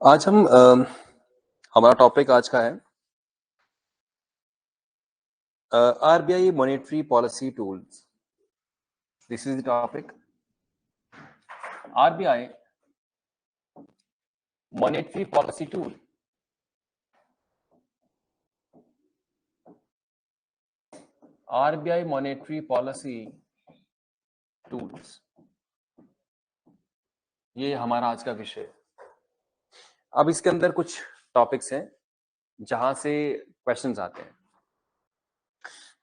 आज हम हमारा टॉपिक आज का है RBI monetary policy tools. This is the topic. RBI monetary policy tool. RBI monetary policy tools, ये हमारा आज का विषय है। अब इसके अंदर कुछ टॉपिक्स हैं जहां से क्वेश्चंस आते हैं।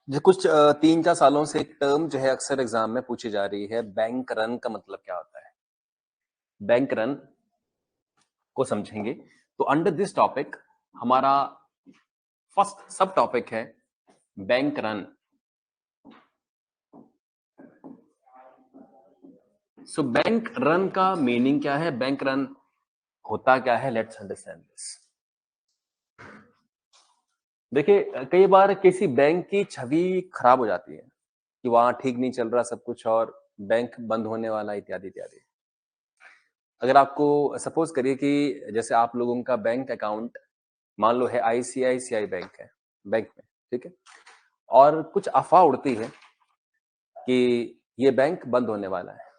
जो कुछ 3-4 सालों से एक टर्म जो है अक्सर एग्जाम में पूछी जा रही है, बैंक रन का मतलब क्या होता है। बैंक रन को समझेंगे तो अंडर दिस टॉपिक हमारा फर्स्ट सब टॉपिक है bank run. So bank run का मीनिंग क्या है, बैंक रन होता क्या है, लेट्स अंडरस्टैंड दिस। देखिए, कई बार किसी बैंक की छवि खराब हो जाती है कि वहां ठीक नहीं चल रहा सब कुछ और बैंक बंद होने वाला इत्यादि इत्यादि। अगर आपको सपोज करिए कि जैसे आप लोगों का बैंक अकाउंट मान लो है आईसीआईसीआई बैंक है, बैंक में, ठीक है, और कुछ अफवाह उड़ती है कि ये बैंक बंद होने वाला है,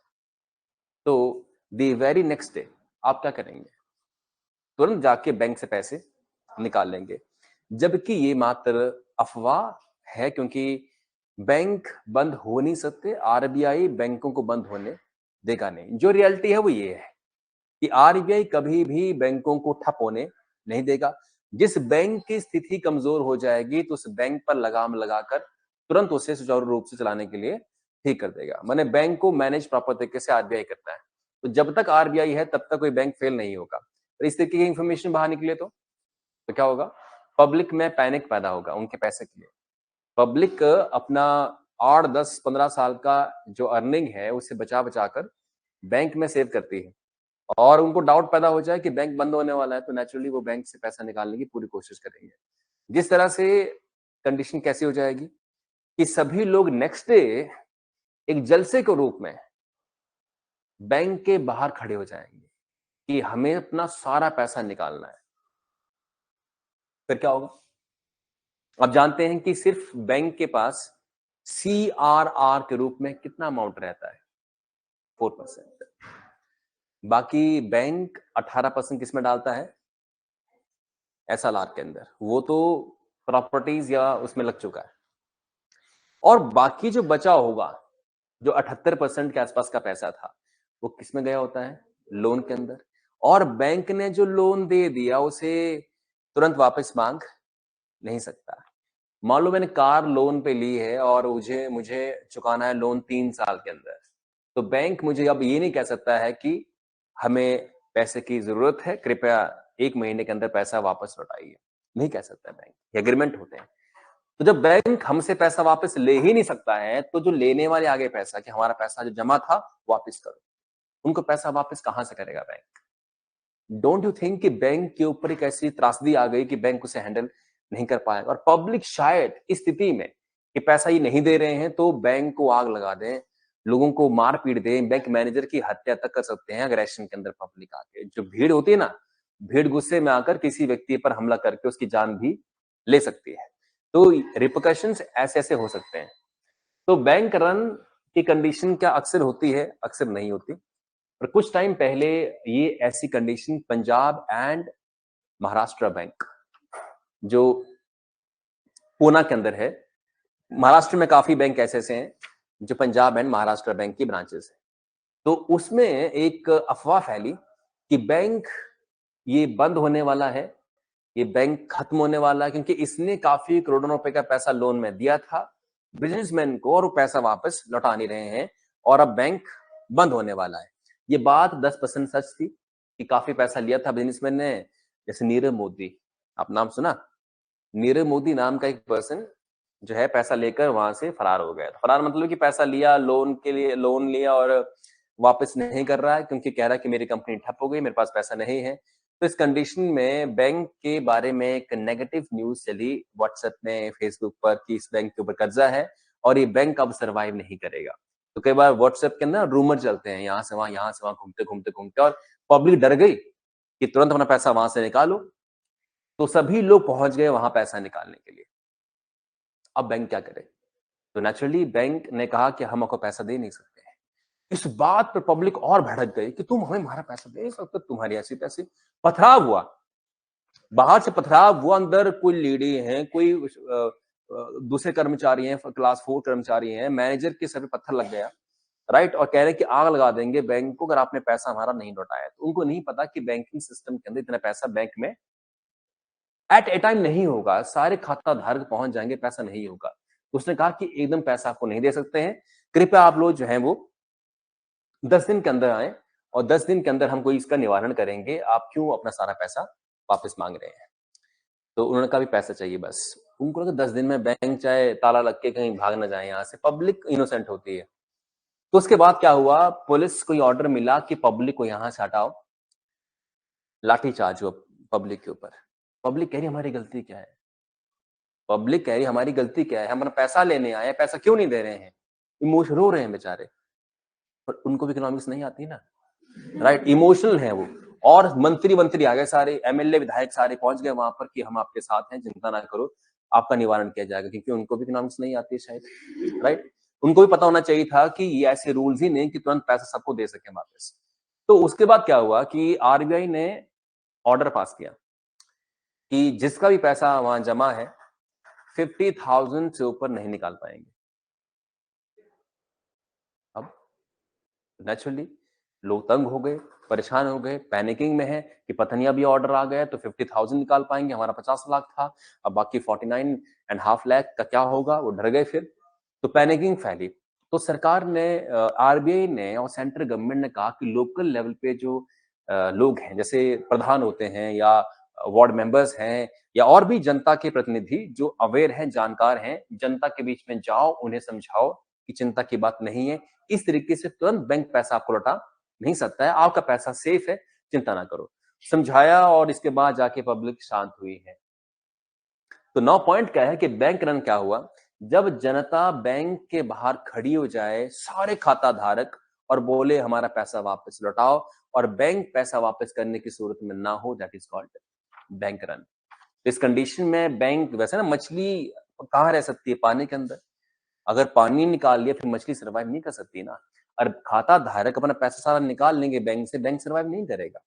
तो द वेरी नेक्स्ट डे आप क्या करेंगे? तुरंत जाके बैंक से पैसे निकाल लेंगे, जबकि ये मात्र अफवाह है, क्योंकि बैंक बंद हो नहीं सकते। आरबीआई बैंकों को बंद होने देगा नहीं। जो रियलिटी है वो ये है कि आरबीआई कभी भी बैंकों को ठप होने नहीं देगा। जिस बैंक की स्थिति कमजोर हो जाएगी तो उस बैंक पर लगाम लगाकर तुरंत उसे सुचारू रूप से चलाने के लिए ठीक कर देगा। माने बैंक को मैनेज प्रॉपर तरीके से आरबीआई करता है। तो जब तक आरबीआई है तब तक कोई बैंक फेल नहीं होगा। और इस तरीके की इंफॉर्मेशन बाहर निकले तो क्या होगा? पब्लिक में पैनिक पैदा होगा उनके पैसे के लिए। पब्लिक अपना 8, 10, 15 साल का जो अर्निंग है उसे बचा बचा कर बैंक में सेव करती है, और उनको डाउट पैदा हो जाए कि बैंक बंद होने वाला है तो नेचुरली वो बैंक से पैसा निकालने की पूरी कोशिश करेंगे। जिस तरह से कंडीशन कैसी हो जाएगी कि सभी लोग नेक्स्ट डे एक जलसे के रूप में बैंक के बाहर खड़े हो जाएंगे कि हमें अपना सारा पैसा निकालना है। फिर क्या होगा? आप जानते हैं कि सिर्फ बैंक के पास सीआरआर के रूप में कितना अमाउंट रहता है? 4%। बाकी बैंक 18% किसमें डालता है? एसएलआर के अंदर। वो तो प्रॉपर्टीज या उसमें लग चुका है। और बाकी जो बचा होगा, जो 78% के आसपास का पैसा था, वो किसमें गया होता है? लोन के अंदर। और बैंक ने जो लोन दे दिया उसे तुरंत वापस मांग नहीं सकता। मान लो मैंने कार लोन पे ली है और मुझे मुझे चुकाना है लोन 3 साल के अंदर, तो बैंक मुझे अब ये नहीं कह सकता है कि हमें पैसे की जरूरत है, कृपया 1 महीने के अंदर पैसा वापस लौटाइए। नहीं कह सकता बैंक, एग्रीमेंट होते हैं। तो जब बैंक हमसे पैसा वापस ले ही नहीं सकता है, तो जो लेने वाले आगे पैसा कि हमारा पैसा जो जमा था वापस करो, उनको पैसा वापस कहां से करेगा बैंक? डोंट यू थिंक कि बैंक के ऊपर एक ऐसी त्रासदी आ गई कि बैंक उसे हैंडल नहीं कर पाएगा? और पब्लिक शायद इस स्थिति में कि पैसा ये नहीं दे रहे हैं तो बैंक को आग लगा दें, लोगों को मार पीट दें, बैंक मैनेजर की हत्या तक कर सकते हैं अग्रेशन के अंदर। पब्लिक आके जो भीड़ होती है ना, भीड़ गुस्से में आकर किसी व्यक्ति पर हमला करके उसकी जान भी ले सकती है। तो रिpercussions ऐसे ऐसे हो सकते हैं। तो बैंक रन की कंडीशन क्या अक्सर होती है? अक्सर नहीं होती। पर कुछ टाइम पहले ये ऐसी condition Punjab and Maharashtra bank, जो पूना के अंदर है, महाराष्ट्र में काफी बैंक ऐसे ऐसे हैं जो पंजाब एंड महाराष्ट्र बैंक की ब्रांचेस है, तो उसमें एक अफवाह फैली कि बैंक ये बंद होने वाला है, ये बैंक खत्म होने वाला है, क्योंकि इसने काफी करोड़ों रुपए का पैसा लोन में दिया था बिजनेसमैन को और वो पैसा वापस लौटा नहीं रहे हैं, और अब बैंक बंद होने वाला है। ये बात 10% सच थी कि काफी पैसा लिया था बिजनेसमैन ने। जैसे नीरव मोदी, आप नाम सुना? नीरव मोदी नाम का एक पर्सन जो है पैसा लेकर वहां से फरार हो गया। फरार मतलब कि पैसा लिया, लोन के लिए लोन लिया और वापस नहीं कर रहा है, क्योंकि कह रहा है कि मेरी कंपनी ठप हो गई, मेरे पास पैसा नहीं है। तो इस कंडीशन में बैंक के बारे में एक नेगेटिव न्यूज चली व्हाट्सएप में, फेसबुक पर, कि इस बैंक के ऊपर कर्जा है और ये बैंक अब सर्वाइव नहीं करेगा। तो कई बार व्हाट्सएप के अंदर रूमर चलते हैं यहाँ से वहां घूमते घूमते घूमते, और पब्लिक डर गई कि तुरंत अपना पैसा वहां से निकालो, तो सभी लोग पहुंच गए वहां पैसा निकालने के लिए। अब बैंक क्या करे? तो नेचुरली बैंक ने कहा कि हम आपको पैसा दे नहीं सकते हैं। इस बात पर पब्लिक और भड़क गई कि तुम हमें हमारा पैसा दे सकते, तुम्हारी ऐसी तैसी। पथराव हुआ, बाहर से पथराव हुआ, अंदर कोई लेडी है, कोई दूसरे कर्मचारी हैं, क्लास 4 कर्मचारी हैं, मैनेजर के सर पे पत्थर लग गया, राइट, और कह रहे हैं कि आग लगा देंगे बैंक को अगर आपने पैसा हमारा नहीं लौटाया। तो उनको नहीं पता कि बैंकिंग सिस्टम के अंदर इतना पैसा बैंक में एट ए टाइम नहीं होगा, सारे खाता धारक पहुंच जाएंगे, पैसा नहीं होगा। तो उसने कहा कि एकदम पैसा आपको नहीं दे सकते हैं, कृपया आप लोग जो है वो 10 दिन के अंदर आए और 10 दिन के अंदर हम कोई इसका निवारण करेंगे, आप क्यों अपना सारा पैसा वापस मांग रहे हैं। तो उन्होंने कहा भी पैसा चाहिए बस। उनको लगा 10 दिन में बैंक चाहे ताला लग के कहीं भाग ना जाए यहाँ से, पब्लिक इनोसेंट होती है। तो उसके बाद क्या हुआ, पुलिस को ऑर्डर मिला कि पब्लिक को यहां से हटाओ, लाठीचार्ज हुआ पब्लिक के ऊपर। पब्लिक कह रही हमारी गलती क्या है, पब्लिक कह रही हमारी गलती क्या है, हम अपना पैसा लेने आए, पैसा क्यों नहीं दे रहे हैं। इमोशन रो रहे हैं बेचारे, पर उनको भी इकोनॉमिक्स नहीं आती ना, राइट, इमोशनल है वो। और मंत्री आ गए, सारे एमएलए विधायक सारे पहुंच गए वहां पर कि हम आपके साथ हैं, चिंता ना करो, आपका निवारण किया जाएगा, क्योंकि उनको भी इकोनॉमिक्स नहीं आती है शायद, राइट। उनको भी पता होना चाहिए था कि ये ऐसे रूल्स ही नहीं कि तुरंत पैसा सबको दे सके वापस। तो उसके बाद क्या हुआ कि आरबीआई ने ऑर्डर पास किया कि जिसका भी पैसा वहां जमा है 50,000 से ऊपर नहीं निकाल पाएंगे। अब नेचुरली लोग तंग हो गए, परेशान हो गए, पैनिकिंग में है कि पता नहीं अभी ऑर्डर आ गया तो 50,000 निकाल पाएंगे, हमारा 50 लाख था, अब बाकी 49.5 लाख का क्या होगा, वो डर गए फिर। तो पैनिकिंग फैली। तो सरकार ने, आरबीआई ने और सेंट्रल गवर्नमेंट ने कहा कि लोकल लेवल पे जो लोग हैं, जैसे प्रधान होते हैं या वार्ड मेंबर्स हैं या और भी जनता के प्रतिनिधि जो अवेयर हैं, जानकार हैं, जनता के बीच में जाओ, उन्हें समझाओ कि चिंता की बात नहीं है, इस तरीके से तुरंत बैंक पैसा आपको लौटा नहीं सकता है, आपका पैसा सेफ है, चिंता ना करो। समझाया और इसके बाद जाके पब्लिक शांत हुई है। तो 9 पॉइंट क्या है कि बैंक रन क्या हुआ, जब जनता बैंक के बाहर खड़ी हो जाए, सारे खाता धारक, और बोले हमारा पैसा वापस लौटाओ, और बैंक पैसा वापस करने की सूरत में ना हो, that is called bank run. इस कंडीशन में बैंक, वैसे ना मछली कहाँ रह सकती है, पानी के अंदर। अगर पानी निकाल लिया फिर मछली सर्वाइव नहीं कर सकती ना। और खाता धारक अपना पैसा सारा निकाल लेंगे बैंक से, बैंक सर्वाइव नहीं करेगा।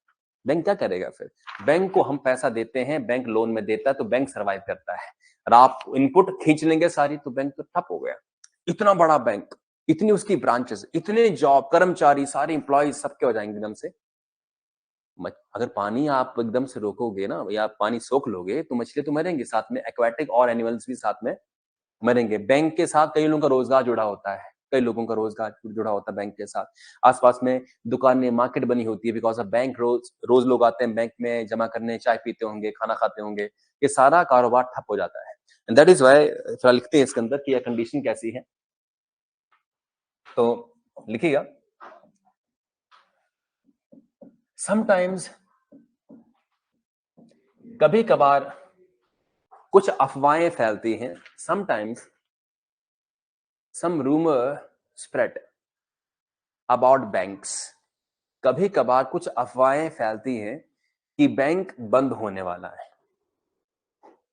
बैंक क्या करेगा फिर? बैंक को हम पैसा देते हैं, बैंक लोन में देता है तो बैंक सर्वाइव करता है। और आप इनपुट खींच लेंगे सारी तो बैंक तो ठप हो गया। इतना बड़ा बैंक, इतनी उसकी ब्रांचेस, इतने जॉब, कर्मचारी, सारे इंप्लॉइज सबके हो जाएंगे एकदम से। अगर पानी आप एकदम से रोकोगे ना या पानी सोख लोगे तो मछली तो मरेंगी, साथ में एक्वाटिक और एनिमल्स भी साथ में मरेंगे। बैंक के साथ कई लोगों का रोजगार जुड़ा होता है, कई लोगों का रोजगार जुड़ा होता है बैंक के साथ। आसपास में दुकानें, मार्केट बनी होती है बिकॉज ऑफ बैंक। रोज रोज लोग आते हैं बैंक में जमा करने, चाय पीते होंगे, खाना खाते होंगे, ये सारा कारोबार ठप हो जाता है। एंड दैट इज व्हाई थोड़ा लिखते हैं इसके अंदर कि यह कंडीशन कैसी है, तो लिखिएगा। समटाइम्स, कभी कभार कुछ अफवाहें फैलती हैं, sometimes some rumour spread about banks. कभी कभार कुछ अफवाहें फैलती हैं कि बैंक बंद होने वाला है,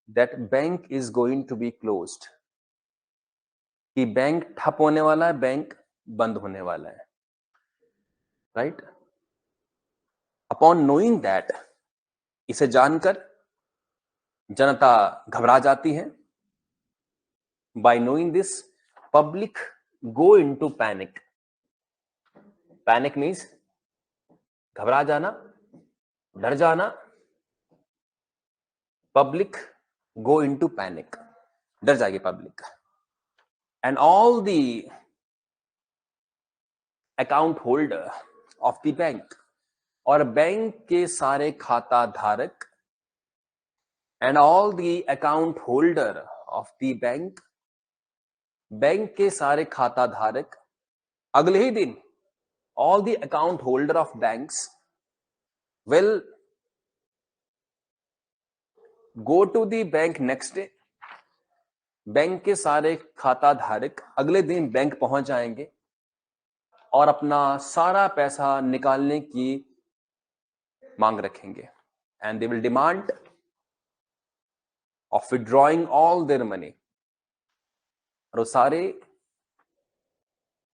that bank is going to be closed, कि बैंक ठप होने वाला है, बैंक बंद होने वाला है, राइट। अपॉन नोइंग दैट, इसे जानकर जनता घबरा जाती है। Bye knowing this, public go into panic. Panic means घबरा जाना, डर जाना। पब्लिक गो इनटू पैनिक, डर जाएगी public. And all the account holder of the bank, और बैंक के सारे खाता धारक, and all the account holder of the bank, bank के सारे खाता धारक अगले ही दिन, all the account holder of banks will go to the bank next day. Bank के सारे खाता धारक अगले दिन बैंक पहुंच जाएंगे और अपना सारा पैसा निकालने की मांग रखेंगे and they will demand of withdrawing all their money, और वो सारे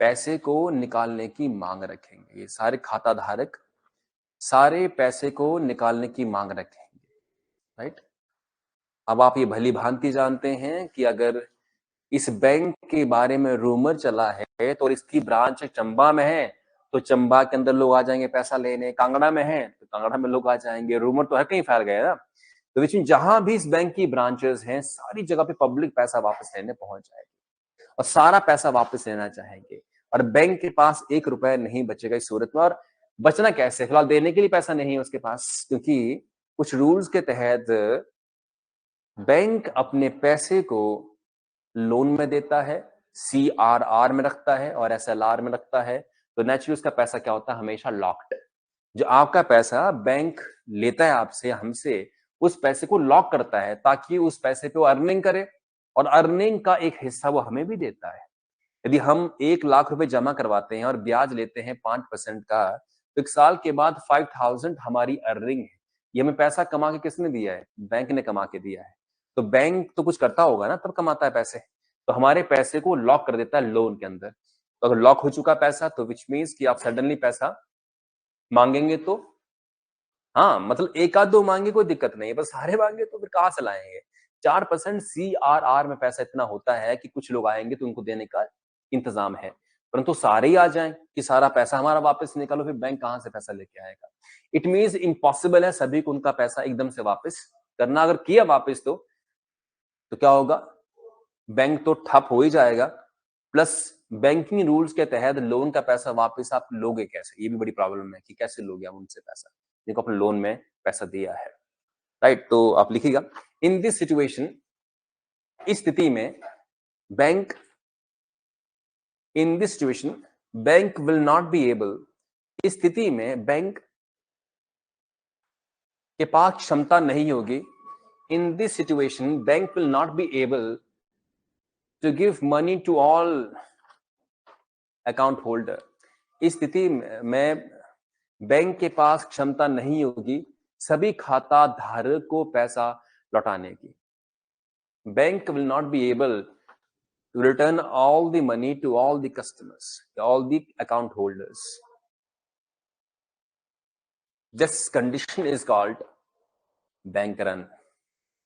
पैसे को निकालने की मांग रखेंगे। ये सारे खाता धारक सारे पैसे को निकालने की मांग रखेंगे, राइट। अब आप ये भली भांति जानते हैं कि अगर इस बैंक के बारे में रूमर चला है तो इसकी ब्रांच चंबा में है तो चंबा के अंदर लोग आ जाएंगे पैसा लेने, कांगड़ा में है तो कांगड़ा में लोग आ जाएंगे। रूमर तो हर कहीं फैल गया ना, तो विच मीन जहां भी इस बैंक की ब्रांचेस हैं सारी जगह पे पब्लिक पैसा वापस लेने पहुंच जाएगी और सारा पैसा वापस लेना चाहेंगे, और बैंक के पास 1 रुपए नहीं बचेगा इस सूरत में। और बचना कैसे, फिलहाल देने के लिए पैसा नहीं है उसके पास, क्योंकि कुछ रूल्स के तहत बैंक अपने पैसे को लोन में देता है, CRR में रखता है और SLR में रखता है, तो नेचुरली उसका पैसा क्या होता है, हमेशा लॉक्ड। जो आपका पैसा बैंक लेता है आपसे, हमसे, उस पैसे को लॉक करता है ताकि उस पैसे पे वो अर्निंग करे, और अर्निंग का एक हिस्सा वो हमें भी देता है। यदि हम 1 लाख रुपए जमा करवाते हैं और ब्याज लेते हैं 5% का, तो 1 साल के बाद 5000 हमारी अर्निंग है। ये हमें पैसा कमा के किसने दिया है, बैंक ने कमा के दिया है। तो बैंक तो कुछ करता होगा ना, तब कमाता है पैसे, तो हमारे पैसे को लॉक कर देता है लोन के अंदर। तो अगर लॉक हो चुका पैसा तो विच मीन्स कि आप सडनली पैसा मांगेंगे तो, हाँ मतलब 1 आध 2 मांगे कोई दिक्कत नहीं है, बस सारे मांगे तो फिर कहां से लाएंगे। 4% CRR में पैसा इतना होता है कि कुछ लोग आएंगे तो उनको देने का इंतजाम है, परंतु सारे ही आ जाएं कि सारा पैसा हमारा वापस निकालो, फिर बैंक कहां से पैसा लेके आएगा। इट मीन्स इम्पॉसिबल है सभी को उनका पैसा एकदम से वापस करना। अगर किया वापस तो क्या होगा, बैंक तो ठप हो ही जाएगा, प्लस बैंकिंग रूल्स के तहत लोन का पैसा वापस आप लोगे कैसे, ये भी बड़ी प्रॉब्लम है कि कैसे लोगे आप उनसे पैसा जिनको अपने लोन में पैसा दिया है, राइट। तो आप लिखिएगा, इन दिस सिचुएशन, इस स्थिति में bank, in this situation bank will not be able, इस स्थिति में बैंक के पास क्षमता नहीं होगी, in this situation bank will not be able to give money to all account holder. इस स्थिति में बैंक के पास क्षमता नहीं होगी सभी खाता धारक को पैसा लौटाने की। Bank will not be able to return all the money to all the customers, all the account holders. This condition is called bank run.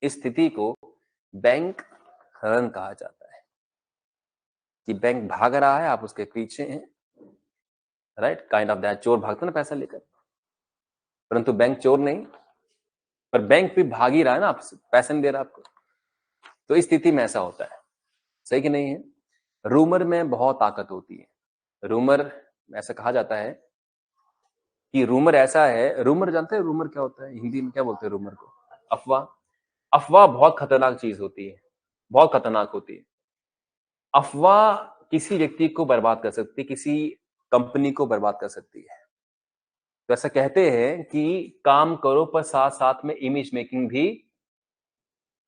इस स्थिति को बैंक रन कहा जाता है कि बैंक भाग रहा है, आप उसके पीछे हैं, राइट, काइंड ऑफ दैट। चोर भागता ना पैसा लेकर, परंतु बैंक चोर नहीं, पर बैंक भी भाग ही रहा है ना, आपसे पैसा नहीं दे रहा आपको। तो इस स्थिति में ऐसा होता है, सही कि नहीं है। रूमर में बहुत ताकत होती है। रूमर, ऐसा कहा जाता है कि रूमर ऐसा है, रूमर जानते हैं रूमर क्या होता है, हिंदी में क्या बोलते हैं रूमर को, अफवाह। अफवाह बहुत खतरनाक चीज होती है, बहुत खतरनाक होती है। अफवाह किसी व्यक्ति को बर्बाद कर सकती है, किसी कंपनी को बर्बाद कर सकती है। तो ऐसा कहते हैं कि काम करो पर साथ साथ में इमेज मेकिंग भी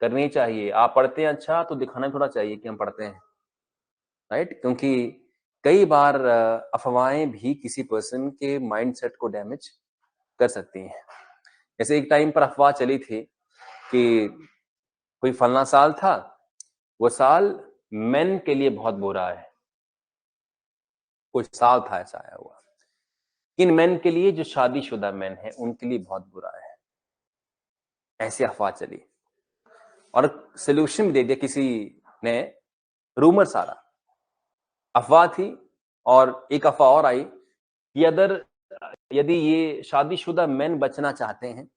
करनी चाहिए। आप पढ़ते हैं अच्छा तो दिखाना थोड़ा चाहिए कि हम पढ़ते हैं, राइट, क्योंकि कई बार अफवाहें भी किसी पर्सन के माइंडसेट को डैमेज कर सकती हैं। जैसे एक टाइम पर अफवाह चली थी कि कोई फलना साल था, वो साल मेन के लिए बहुत बुरा है। कोई साल था ऐसा आया हुआ, किन मेन के लिए, जो शादीशुदा मेन है उनके लिए बहुत बुरा है, ऐसी अफवाह चली। और सोल्यूशन भी दे दिया किसी ने, रूमर सारा अफवाह थी। और एक अफवाह और आई कि अगर यदि ये शादीशुदा मेन बचना चाहते हैं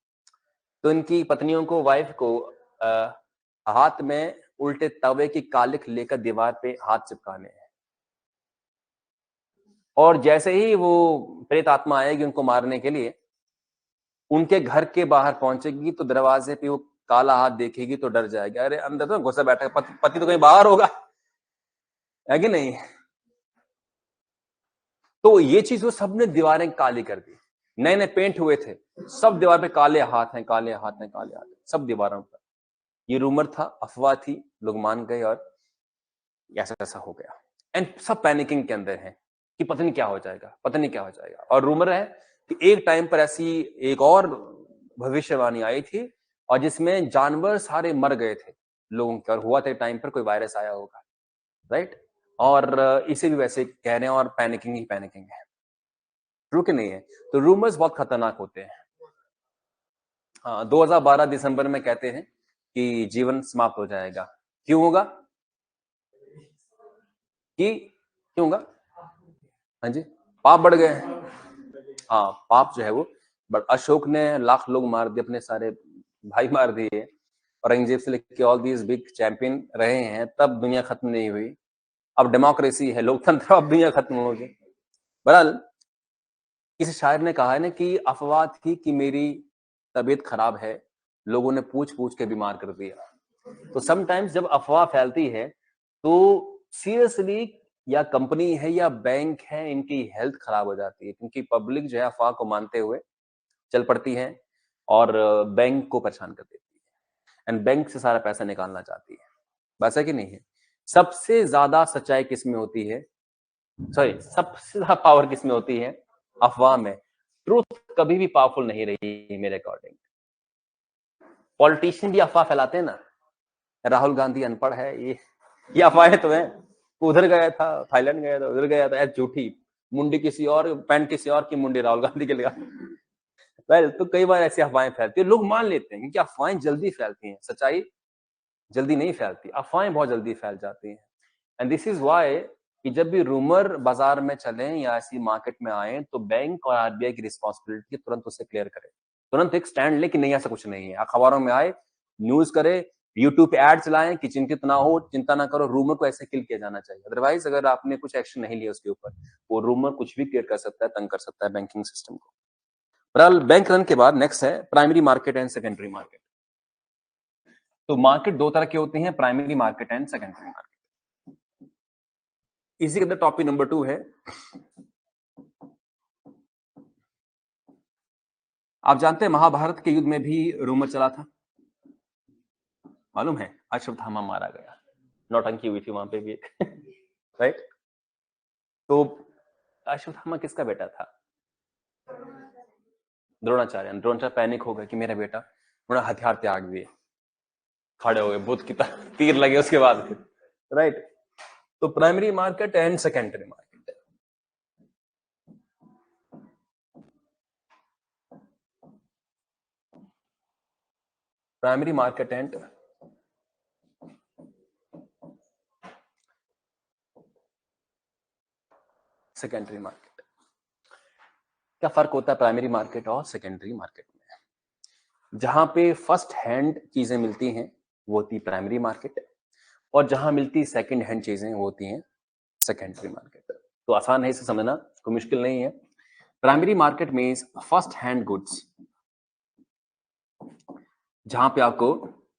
तो इनकी पत्नियों को, वाइफ को हाथ में उल्टे तवे की कालिख लेकर दीवार पे हाथ चिपकाने हैं, और जैसे ही वो प्रेत आत्मा आएगी उनको मारने के लिए, उनके घर के बाहर पहुंचेगी तो दरवाजे पे वो काला हाथ देखेगी तो डर जाएगी, अरे अंदर तो घुसा बैठा है, पति तो कहीं बाहर होगा, है कि नहीं। तो ये चीज वो सबने दीवारें काली कर दी, नए नए पेंट हुए थे, सब दीवार पे काले हाथ हैं, काले हाथ हैं, काले हाथ हैं, सब दीवारों पर। ये रूमर था, अफवाह थी, लोग मान गए और ऐसा ऐसा हो गया। एंड सब पैनिकिंग के अंदर हैं कि पता नहीं क्या हो जाएगा, पता नहीं क्या हो जाएगा। और रूमर है कि एक टाइम पर ऐसी एक और भविष्यवाणी आई थी और जिसमें जानवर सारे मर गए थे लोगों के, और हुआ था टाइम पर कोई वायरस आया होगा, राइट? और इसे भी वैसे कह रहे हैं और पैनिकिंग ही पैनिकिंग है। ट्रू कि नहीं है? तो रूमर्स बहुत खतरनाक होते हैं। हाँ, 2012 दिसंबर में कहते हैं कि जीवन समाप्त हो जाएगा। क्यों होगा? क्यों होगा? हाँ जी, पाप बढ़ गए हैं। हाँ, पाप जो है वो, बट अशोक ने लाख लोग मार दिए, अपने सारे भाई मार दिए, औरंगजेब से लेके ऑल दीज बिग चैंपियन रहे हैं, तब दुनिया खत्म नहीं हुई। अब डेमोक्रेसी है, लोकतंत्र, अब दुनिया खत्म हो गई। बहरहाल किसी शायर ने कहा है ना कि अफवाह थी कि मेरी तबीयत खराब है, लोगों ने पूछ पूछ के बीमार कर दिया। तो समटाइम्स जब अफवाह फैलती है तो सीरियसली या कंपनी है या बैंक है, इनकी हेल्थ खराब हो जाती है, क्योंकि पब्लिक जो है अफवाह को मानते हुए चल पड़ती है और बैंक को परेशान कर देती है, एंड बैंक से सारा पैसा निकालना चाहती है। वैसा कि नहीं है? सबसे ज्यादा सच्चाई किसमें होती है? सॉरी, सबसे ज्यादा पावर किसमें होती है? अफवाह में। ट्रूथ कभी भी पावरफुल नहीं रही मेरे अकॉर्डिंग। पॉलिटिशियन भी अफवाह फैलाते हैं ना, राहुल गांधी अनपढ़ है, ये अफवाहें तो है, उधर गया था, थाईलैंड गया था, उधर गया था, झूठी मुंडी किसी और, पैंट किसी और की मुंडी राहुल गांधी के लगा। वेल, तो कई बार ऐसी अफवाहें फैलती है, लोग मान लेते हैं क्योंकि अफवाहें जल्दी फैलती हैं, सच्चाई जल्दी नहीं फैलती, अफवाहें बहुत जल्दी फैल जाती हैं। एंड दिस इज व्हाई कि जब भी रूमर बाजार में चले या ऐसी मार्केट में आए तो बैंक और आरबीआई की रिस्पॉन्सिबिलिटी तुरंत उसे क्लियर करे, तुरंत एक स्टैंड ले कि नहीं ऐसा कुछ नहीं है, अखबारों में आए, न्यूज करे, यूट्यूब पे एड चलाएं कि चिंतित ना हो, चिंता ना करो, रूमर को ऐसे किल किया जाना चाहिए। अदरवाइज अगर आपने कुछ एक्शन नहीं लिया उसके ऊपर, वो रूमर कुछ भी क्लियर कर सकता है, तंग कर सकता है बैंकिंग सिस्टम को। बहरहाल बैंक रन के बाद नेक्स्ट है primary market and secondary market. तो मार्केट दो तरह की होती है, primary market and secondary market. इसी के अंदर टॉपिक नंबर 2 है, आप जानते हैं महाभारत के युद्ध में भी रूमर चला था, मालूम है? अश्वत्थामा मारा गया, नौटंकी हुई थी वहां पे भी एक राइट? तो अश्वत्थामा किसका बेटा था? द्रोणाचार्य। द्रोणाचार्य पैनिक हो गए कि मेरा बेटा, उन्होंने हथियार त्याग दिए, खड़े हो गए, बुद्ध की तरह तीर लगे उसके बाद, राइट? तो primary market and secondary market, primary market and secondary market. क्या फर्क होता है प्राइमरी मार्केट और सेकेंडरी मार्केट में? जहां पे फर्स्ट हैंड चीजें मिलती हैं वो होती प्राइमरी मार्केट, और जहां मिलती सेकंड हैंड चीजें वो होती हैं सेकेंडरी मार्केट। तो आसान है इसे समझना, कोई मुश्किल नहीं है। Primary market means first hand goods, जहां पे आपको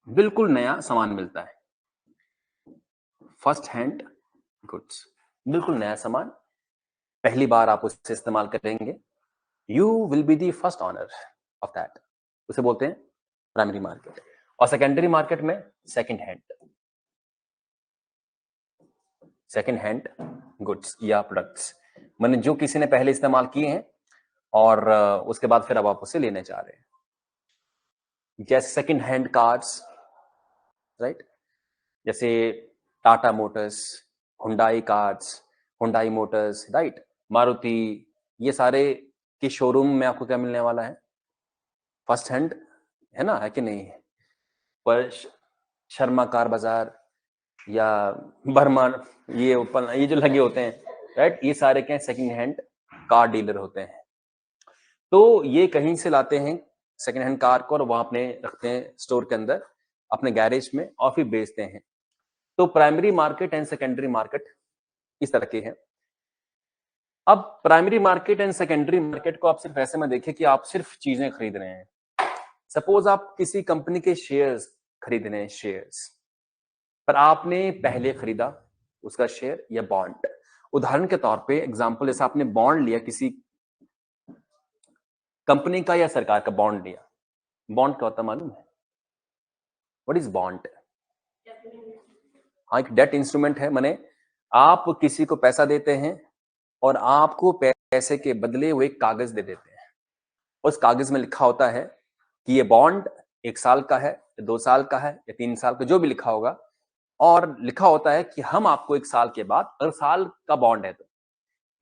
बिल्कुल नया सामान मिलता है। फर्स्ट हैंड गुड्स, बिल्कुल नया सामान, पहली बार आप उसे इस्तेमाल करेंगे, you will be the first owner of that, उसे बोलते हैं प्राइमरी मार्केट। और सेकेंडरी मार्केट में सेकंड हैंड गुड्स या प्रोडक्ट्स, मैंने जो किसी ने पहले इस्तेमाल किए हैं और उसके बाद फिर अब आप उसे लेने जा रहे हैं, जैसे सेकंड हैंड कार्स, राइट? जैसे Tata motors, Hyundai cars, Hyundai motors, right? Maruti, ये सारे के शोरूम में आपको क्या मिलने वाला है? फर्स्ट हैंड, है ना, है कि नहीं? पर शर्मा कार बाजार या बर्मा, ये जो लगे होते हैं, राइट, ये सारे क्या सेकंड हैंड कार डीलर होते हैं। तो ये कहीं से लाते हैं सेकंड हैंड कार को और वहां अपने रखते हैं स्टोर के अंदर, अपने गैरेज में, और फिर बेचते हैं। तो primary market and secondary market इस तरह के हैं। अब primary market and secondary market को आप सिर्फ ऐसे में देखिए कि आप सिर्फ चीजें खरीद रहे हैं। सपोज आप किसी कंपनी के शेयर्स खरीद रहे हैं, शेयर्स, पर आपने पहले खरीदा उसका शेयर या बॉन्ड। उदाहरण के तौर पे एग्जांपल, जैसे आपने बॉन्ड लिया, किसी कंपनी का या सरकार का बॉन्ड लिया। बॉन्ड क्या होता है मालूम है? What is bond? हाँ, एक डेट इंस्ट्रूमेंट है, माने आप किसी को पैसा देते हैं और आपको पैसे के बदले वो एक कागज दे देते हैं, उस कागज में लिखा होता है कि ये बॉन्ड 1 साल का है, या 2 साल का है, या 3 साल का, जो भी लिखा होगा, और लिखा होता है कि हम आपको 1 साल के बाद, अगर साल का बॉन्ड है तो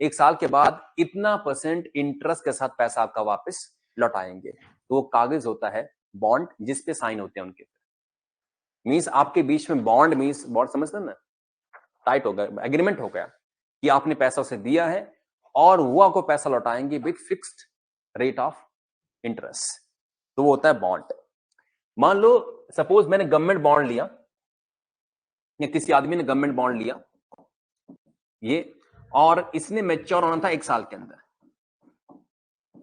1 साल के बाद इतना % इंटरेस्ट के साथ पैसा आपका वापस लौटाएंगे। तो वो कागज होता है बॉन्ड, जिस पे साइन होते हैं उनके। मीन्स आपके बीच में बॉन्ड, मीन्स बॉन्ड समझते हैं ना, टाइट हो गया, एग्रीमेंट हो गया कि आपने पैसा उसे दिया है और वो आपको पैसा लौटाएंगे with fixed rate of interest. तो वो होता है बॉन्ड। मान लो सपोज मैंने गवर्नमेंट बॉन्ड लिया, या किसी आदमी ने गवर्नमेंट बॉन्ड लिया ये, और इसने मैच्योर होना था 1 साल के अंदर।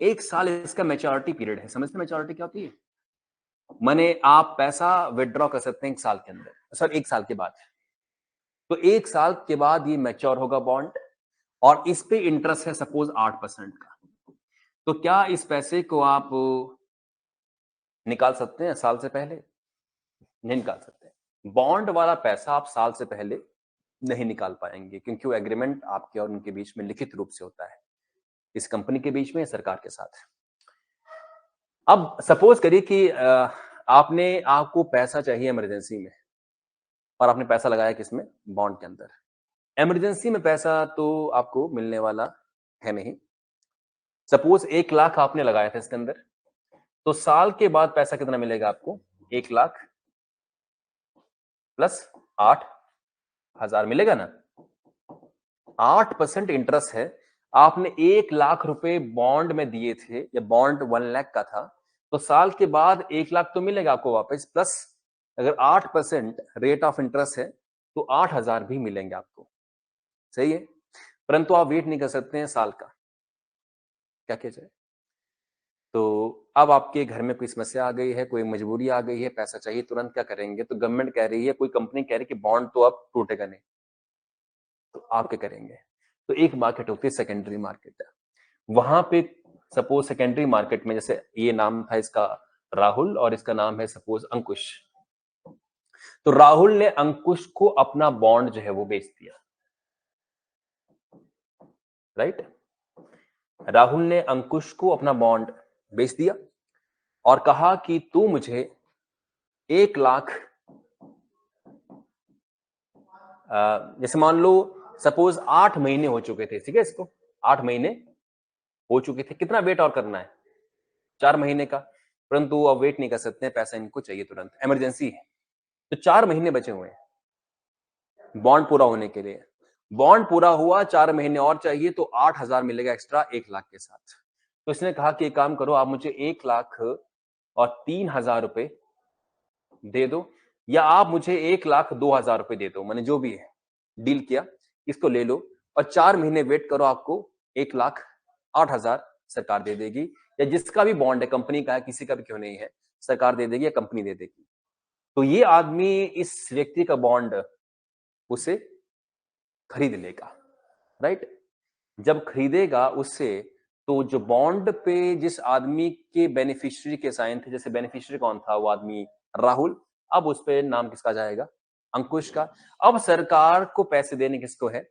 1 साल इसका मैच्योरिटी पीरियड है। समझते मैच्योरिटी क्या होती है? माने आप पैसा विड्रॉ कर सकते हैं 1 साल के अंदर, सर 1 साल के बाद। तो 1 साल के बाद ये मैच्योर होगा बॉन्ड, और इस पे इंटरेस्ट है सपोज 8% का। तो क्या इस पैसे को आप निकाल सकते हैं साल से पहले? नहीं निकाल सकते। बॉन्ड वाला पैसा आप साल से पहले नहीं निकाल पाएंगे, क्योंकि वो एग्रीमेंट आपके और उनके बीच में लिखित रूप से होता है, इस कंपनी के बीच में, सरकार के साथ। अब सपोज करिए कि आपको पैसा चाहिए इमरजेंसी में, और आपने पैसा लगाया किसमें? बॉन्ड के अंदर। इमरजेंसी में पैसा तो आपको मिलने वाला है नहीं। सपोज 1 लाख आपने लगाया था इसके अंदर, तो साल के बाद पैसा कितना मिलेगा आपको? 1 लाख प्लस 8,000 मिलेगा ना। 8% इंटरेस्ट है। आपने 1 लाख रुपए बॉन्ड में दिए थे, या बॉन्ड 1 लाख का था, तो साल के बाद 1 लाख तो मिलेगा आपको वापस, प्लस अगर 8% रेट ऑफ इंटरेस्ट है तो 8,000 भी मिलेंगे आपको। सही है, परंतु आप वेट नहीं कर सकते हैं साल का। क्या किया जाए? तो अब आपके घर में कोई समस्या आ गई है, कोई मजबूरी आ गई है, पैसा चाहिए तुरंत, क्या करेंगे? तो गवर्नमेंट कह रही है, कोई कंपनी कह रही है कि बॉन्ड तो अब टूटेगा नहीं, तो आप क्या करेंगे? तो एक मार्केट होती है सेकेंडरी मार्केट। वहां पे सपोज सेकेंडरी मार्केट में, जैसे ये नाम था इसका राहुल, और इसका नाम है सपोज अंकुश। तो राहुल ने अंकुश को अपना बॉन्ड जो है वो बेच दिया, राइट? राहुल ने अंकुश को अपना बॉन्ड बेच दिया और कहा कि तू मुझे 1 लाख, जैसे मान लो सपोज 8 महीने हो चुके थे, ठीक है, इसको 8 महीने हो चुके थे, कितना वेट और करना है? 4 महीने का। परंतु अब वेट नहीं कर सकते हैं, पैसा इनको चाहिए तुरंत, इमरजेंसी है। तो 4 महीने बचे हुए हैं बॉन्ड पूरा होने के लिए। बॉन्ड पूरा हुआ, 4 महीने और चाहिए, तो 8,000 मिलेगा एक्स्ट्रा 1 लाख के साथ। तो इसने कहा कि एक काम करो, आप मुझे 1 लाख और 3,000 रुपए दे दो, या आप मुझे 1 लाख 2,000 रुपए दे दो, मैंने जो भी है डील किया, इसको ले लो और 4 महीने वेट करो, आपको 1 लाख 8,000 सरकार दे देगी, या जिसका भी बॉन्ड है, कंपनी का है, किसी का भी क्यों नहीं है, सरकार दे देगी या कंपनी दे देगी। तो ये आदमी इस व्यक्ति का बॉन्ड उसे खरीद लेगा, राइट? जब खरीदेगा उससे, तो जो बॉन्ड पे जिस आदमी के बेनिफिशियरी के साइन थे, जैसे बेनिफिशियरी कौन था? वो आदमी राहुल। अब उस पे नाम किसका जाएगा? अंकुश का। अब सरकार को पैसे देने किसको है?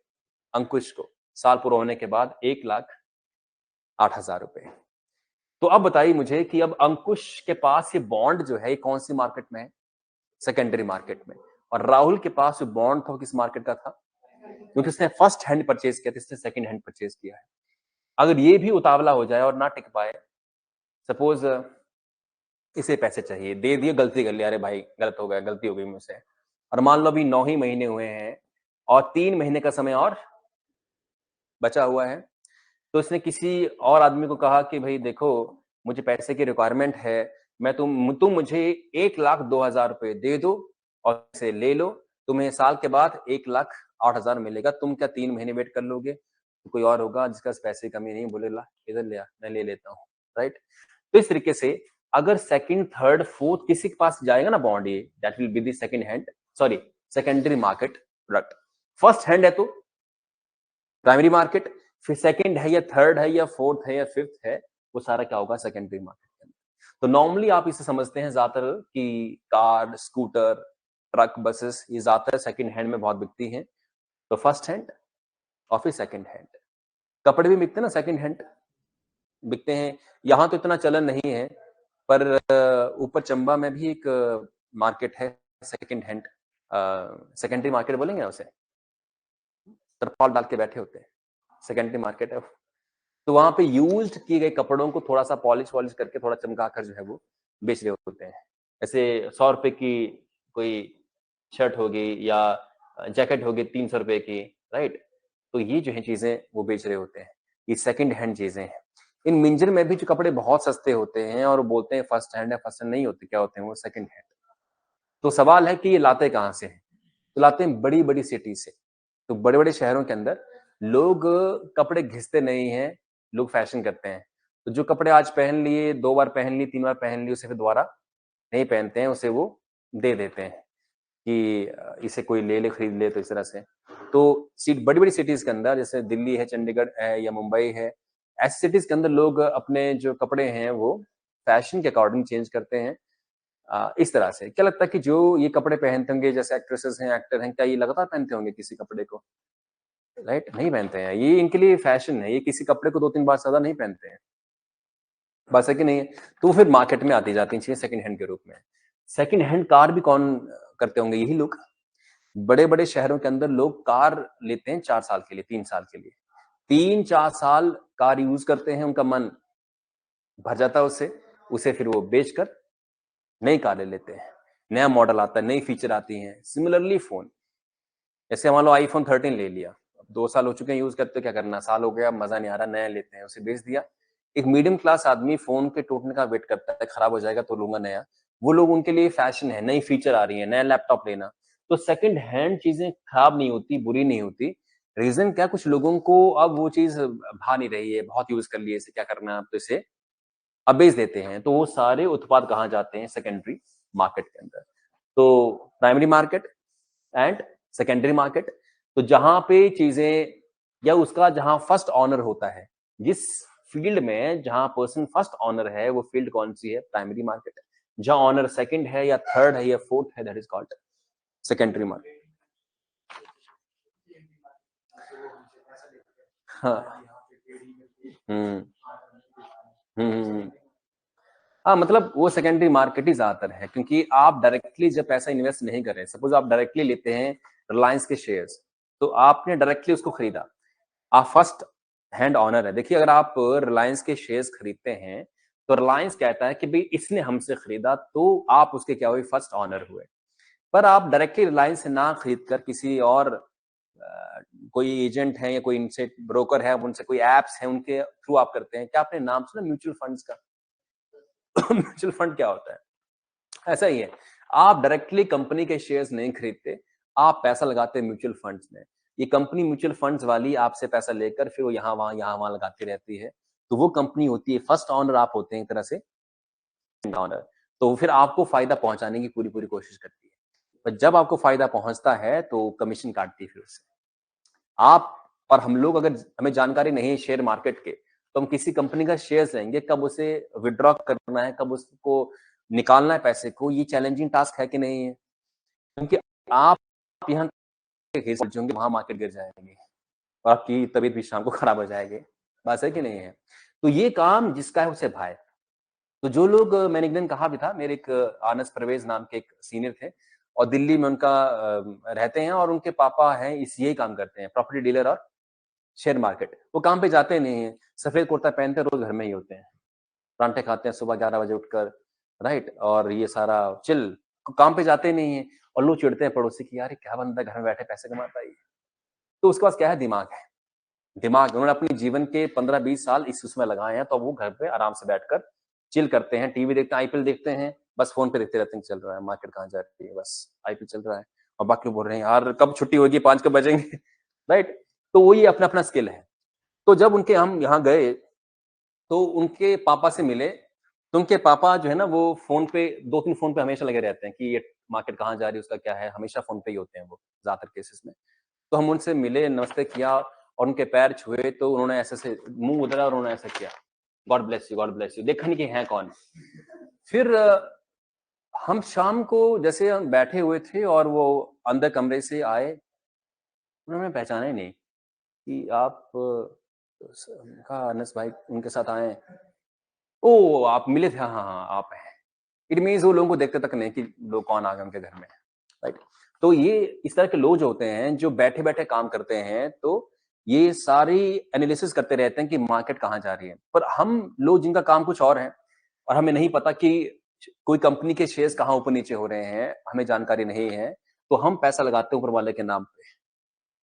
अंकुश को, साल पूरा होने के बाद 1 लाख 8,000 रुपए। तो अब बताइए मुझे कि अब अंकुश के पास ये बॉन्ड जो है, ये कौन सी मार्केट में है? सेकेंडरी मार्केट में। और राहुल के पास जो बॉन्ड था वो किस मार्केट का था? क्योंकि उसने फर्स्ट हैंड परचेज किया था, इसने सेकंड हैंड परचेज किया है। अगर ये भी उतावला हो जाए और ना टिक पाए, सपोज इसे पैसे चाहिए, दे दिए, गलती कर लिया, अरे भाई गलत हो गया, गलती हो गई मुझसे, और मान लो अभी 9 ही महीने हुए हैं और 3 महीने का समय और बचा हुआ है, तो इसने किसी और आदमी को कहा कि भाई देखो, मुझे पैसे की रिक्वायरमेंट है, तुम मुझे 1 लाख 2,000 रुपए दे दो और इसे ले लो, तुम्हें साल के बाद 1 लाख 8,000 मिलेगा, तुम क्या 3 महीने वेट कर लोगे? तो कोई और होगा जिसका पैसे की कमी नहीं, बोले ला इधर ले आ, मैं ले लेता हूँ, राइट? तो इस तरीके से अगर सेकंड, थर्ड, फोर्थ किसी के पास जाएगा ना बॉन्ड, ये that will be the second hand, sorry secondary market product. First hand है तो प्राइमरी मार्केट, फिर सेकंड है या थर्ड है या फोर्थ है या फिफ्थ है, वो सारा क्या होगा? सेकेंडरी मार्केट के अंदर। तो नॉर्मली आप इसे समझते हैं ज्यादातर कि कार, स्कूटर, ट्रक, बसेस, ये ज्यादातर सेकंड हैंड में बहुत बिकती हैं। तो फर्स्ट हैंड और फिर सेकंड हैंड। कपड़े भी बिकते हैं ना सेकंड हैंड, बिकते हैं। यहाँ तो इतना चलन नहीं है, पर ऊपर चंबा में भी एक मार्केट है सेकंड हैंड, सेकेंडरी मार्केट बोलेंगे ना उसे, तरपाल डाल के बैठे होते हैं, सेकेंडरी मार्केट है। तो वहाँ पे यूज्ड किए गए कपड़ों को थोड़ा-सा पॉलिश-वॉलिश करके थोड़ा चमका कर जो है वो बेच रहे होते हैं। ऐसे ₹100 की कोई शर्ट होगी या जैकेट होगी ₹300 की, राइट? तो ये जो है चीज़ें वो बेच रहे होते हैं। ये सेकंड हैंड चीज़ें हैं। इन मिंजर में भी जो कपड़े बहुत सस्ते होते हैं और वो बोलते हैं फर्स्ट हैंड है, फर्स्ट हैंड नहीं होते, क्या होते हैं वो सेकंड हैंड। तो सवाल है कि ये लाते कहाँ से हैं? तो लाते हैं बड़ी-बड़ी सिटी से। तो बड़े-बड़े शहरों के अंदर लोग कपड़े घिसते नहीं हैं, लोग फैशन करते हैं। तो जो कपड़े आज पहन लिए, 2 बार पहन लिए, 3 बार पहन लिए, उसे फिर दोबारा नहीं पहनते हैं, उसे वो दे देते हैं कि इसे कोई ले ले, खरीद ले, तो इस तरह से। तो सिट बड़ी-बड़ी सिटीज़ के अंदर जैसे दिल्ली है, चंडीगढ़ है या मुंबई है, ऐसी सिटीज़ के अंदर लोग अपने जो कपड़े हैं वो फैशन के अकॉर्डिंग चेंज करते हैं। इस तरह से। क्या लगता है कि जो ये कपड़े पहनते होंगे जैसे एक्ट्रेसेस हैं, एक्टर हैं, क्या ये लगातार पहनते होंगे किसी कपड़े को? राइट? नहीं पहनते हैं। ये इनके लिए फैशन है, ये किसी कपड़े को 2-3 बार से ज़्यादा नहीं पहनते हैं। बात है कि नहीं है? तो फिर मार्केट में आती जाती हैं चीज़ें सेकंड हैंड के रूप में। सेकंड हैंड कार भी कौन करते होंगे? यही लोग। बड़े-बड़े शहरों के अंदर लोग कार लेते हैं 4 साल के लिए, 3 साल के लिए। 3-4 साल कार यूज़ करते हैं, उनका मन भर जाता है उससे, उसे फिर वो बेचकर नई कार ले लेते हैं। नया मॉडल आता है, नई फीचर आती हैं। सिमिलरली फ़ोन, जैसे मान लो आईफ़ोन 13 ले लिया, 2 साल हो चुके हैं यूज़ करते, क्या करना, साल हो गया, मज़ा नहीं आ रहा, नया लेते हैं, उसे बेच दिया। एक मीडियम क्लास आदमी फ़ोन के टूटने का वेट करता है, खराब हो जाएगा तो लूँगा नया। वो लोग, उनके लिए फ़ैशन है, नई फीचर आ रही है, नया लैपटॉप लेना। तो सेकंड हैंड चीज़ें खराब नहीं होती, बुरी नहीं होती। रीज़न क्या है, कुछ लोगों को अब वो चीज़ भा नहीं रही है, बहुत यूज़ कर लिए, इसे क्या करना है, अब तो इसे अब बेच देते हैं। तो वो सारे उत्पाद कहाँ जाते हैं? सेकेंडरी मार्केट के अंदर। तो primary market and secondary market, तो जहाँ पे चीज़ें या उसका जहाँ फर्स्ट ओनर होता है, जिस फील्ड में जहाँ पर्सन फर्स्ट ओनर है, वो फील्ड कौन-सी है? प्राइमरी मार्केट है। जहाँ ओनर सेकंड है या थर्ड है या फोर्थ है, that is called secondary market. हाँ। हुँ। हुँ, हुँ, हुँ। हाँ, मतलब वो सेकेंडरी मार्केट ही ज़्यादातर है, क्योंकि आप डायरेक्टली जब पैसा इन्वेस्ट नहीं कर रहे हैं, सपोज़ आप डायरेक्टली लेते हैं रिलायंस के शेयर्स, तो आपने डायरेक्टली उसको खरीदा। आप फर्स्ट हैंड ओनर है। देखिए, अगर आप रिलायंस के शेयर्स खरीदते हैं, तो रिलायंस कहता है कि भई इसने हमसे खरीदा, तो आप उसके क्या हुए? फर्स्ट ओनर हुए। पर आप डायरेक्टली रिलायंस से ना खरीद कर किसी और कोई एजेंट है या कोई इनसे ब्रोकर है, उनसे कोई ऐप्स हैं, उनके थ्रू आप करते हैं। क्या आपने नाम सुना म्यूचुअल फंड्स का? म्यूचुअल फंड क्या होता है? ऐसा ही है। आप डायरेक्टली कंपनी के शेयर्स नहीं खरीदते, आप पैसा लगाते हैं म्यूचुअल फंड्स में। ये कंपनी म्यूचुअल फंड्स वाली आपसे पैसा लेकर फिर वो यहाँ-वहाँ लगाती रहती है। तो वो कंपनी होती है, फर्स्ट ओनर आप होते हैं एक तरह से ओनर। तो फिर आपको फ़ायदा पहुँचाने की पूरी-पूरी कोशिश करती है। पर जब आपको फ़ायदा पहुँचता है तो कमीशन काटती है फिर उससे। आप और हम लोग, अगर हमें जानकारी नहीं है शेयर मार्केट के, तो हम किसी कंपनी का शेयर्स लेंगे, कब उसे विथड्रॉ करना है, कब उसको निकालना है पैसे को, ये चैलेंजिंग टास्क है कि नहीं है? क्योंकि आप यहाँ होंगे, वहाँ मार्केट गिर जाएगी और आपकी तबीयत भी शाम को खराब हो जाएगी। बात है कि नहीं है? तो ये काम जिसका है उसे भाए। तो जो लोग, मैंने एक दिन कहा भी था, मेरे एक आनस परवेज़ नाम के एक सीनियर थे और दिल्ली में उनका रहते हैं और उनके पापा हैं, इस यही काम करते हैं, प्रॉपर्टी डीलर और शेयर मार्केट। वो काम पे जाते नहीं हैं, सफ़ेद कुर्ता पहनते हैं, रोज़ घर में ही होते हैं। पराठे खाते हैं सुबह 11 बजे उठकर, राइट? और ये सारा चिल, काम पे जाते नहीं हैं और लोग चिढ़ते हैं पड़ोसी कि यार ये क्या बंदा घर में बैठे पैसे कमाता है ये। तो उसके पास क्या है? दिमाग है। दिमाग, उन्होंने अपने जीवन के 15-20 साल इस उसमें लगाए हैं, तो वो घर पे आराम से बैठकर चिल करते हैं, टीवी देखते हैं, आईपीएल देखते हैं, बस फ़ोन पे देखते रहते हैं चल रहा है, मार्केट कहाँ जा रही है, बस आईपीएल चल रहा है। और बाकी लोग बोल रहे हैं यार कब छुट्टी होगी, 5 कब बजेंगे, राइट? तो वो ये अपना-अपना स्किल है। तो जब उनके हम यहाँ गए, तो उनके पापा से मिले, तो उनके पापा जो है ना वो फ़ोन पे 2-3 फ़ोन पे हमेशा लगे रहते हैं कि ये मार्केट कहाँ जा रही है, उसका क्या है, हमेशा फ़ोन पे ही होते हैं वो, ज़्यादातर केसेज़ में। तो हम उनसे मिले, नमस्ते किया और उनके पैर छुए, तो उन्होंने ऐसे-ऐसे मुँह उधरा और उन्होंने ऐसा किया, गॉड ब्लेस यू, देखा नहीं कि हैं कौन। फिर हम शाम को जैसे हम बैठे हुए थे और वो अंदर कमरे से आए, उन्होंने पहचाना ही नहीं कि आप तो कहा अनस भाई उनके साथ आए, ओ आप मिले थे, हाँ हाँ हाँ आप हैं। इट मीन्स वो लोगों को देखते तक नहीं कि लोग कौन आ गए उनके घर में, राइट। तो ये इस तरह के लोग जो होते हैं जो बैठे बैठे काम करते हैं, तो ये सारी एनालिसिस करते रहते हैं कि मार्केट कहाँ जा रही है। पर हम लोग जिनका काम कुछ और है और हमें नहीं पता कि कोई कंपनी के शेयर्स कहाँ ऊपर नीचे हो रहे हैं, हमें जानकारी नहीं है, तो हम पैसा लगाते हैं ऊपर वाले के नाम पे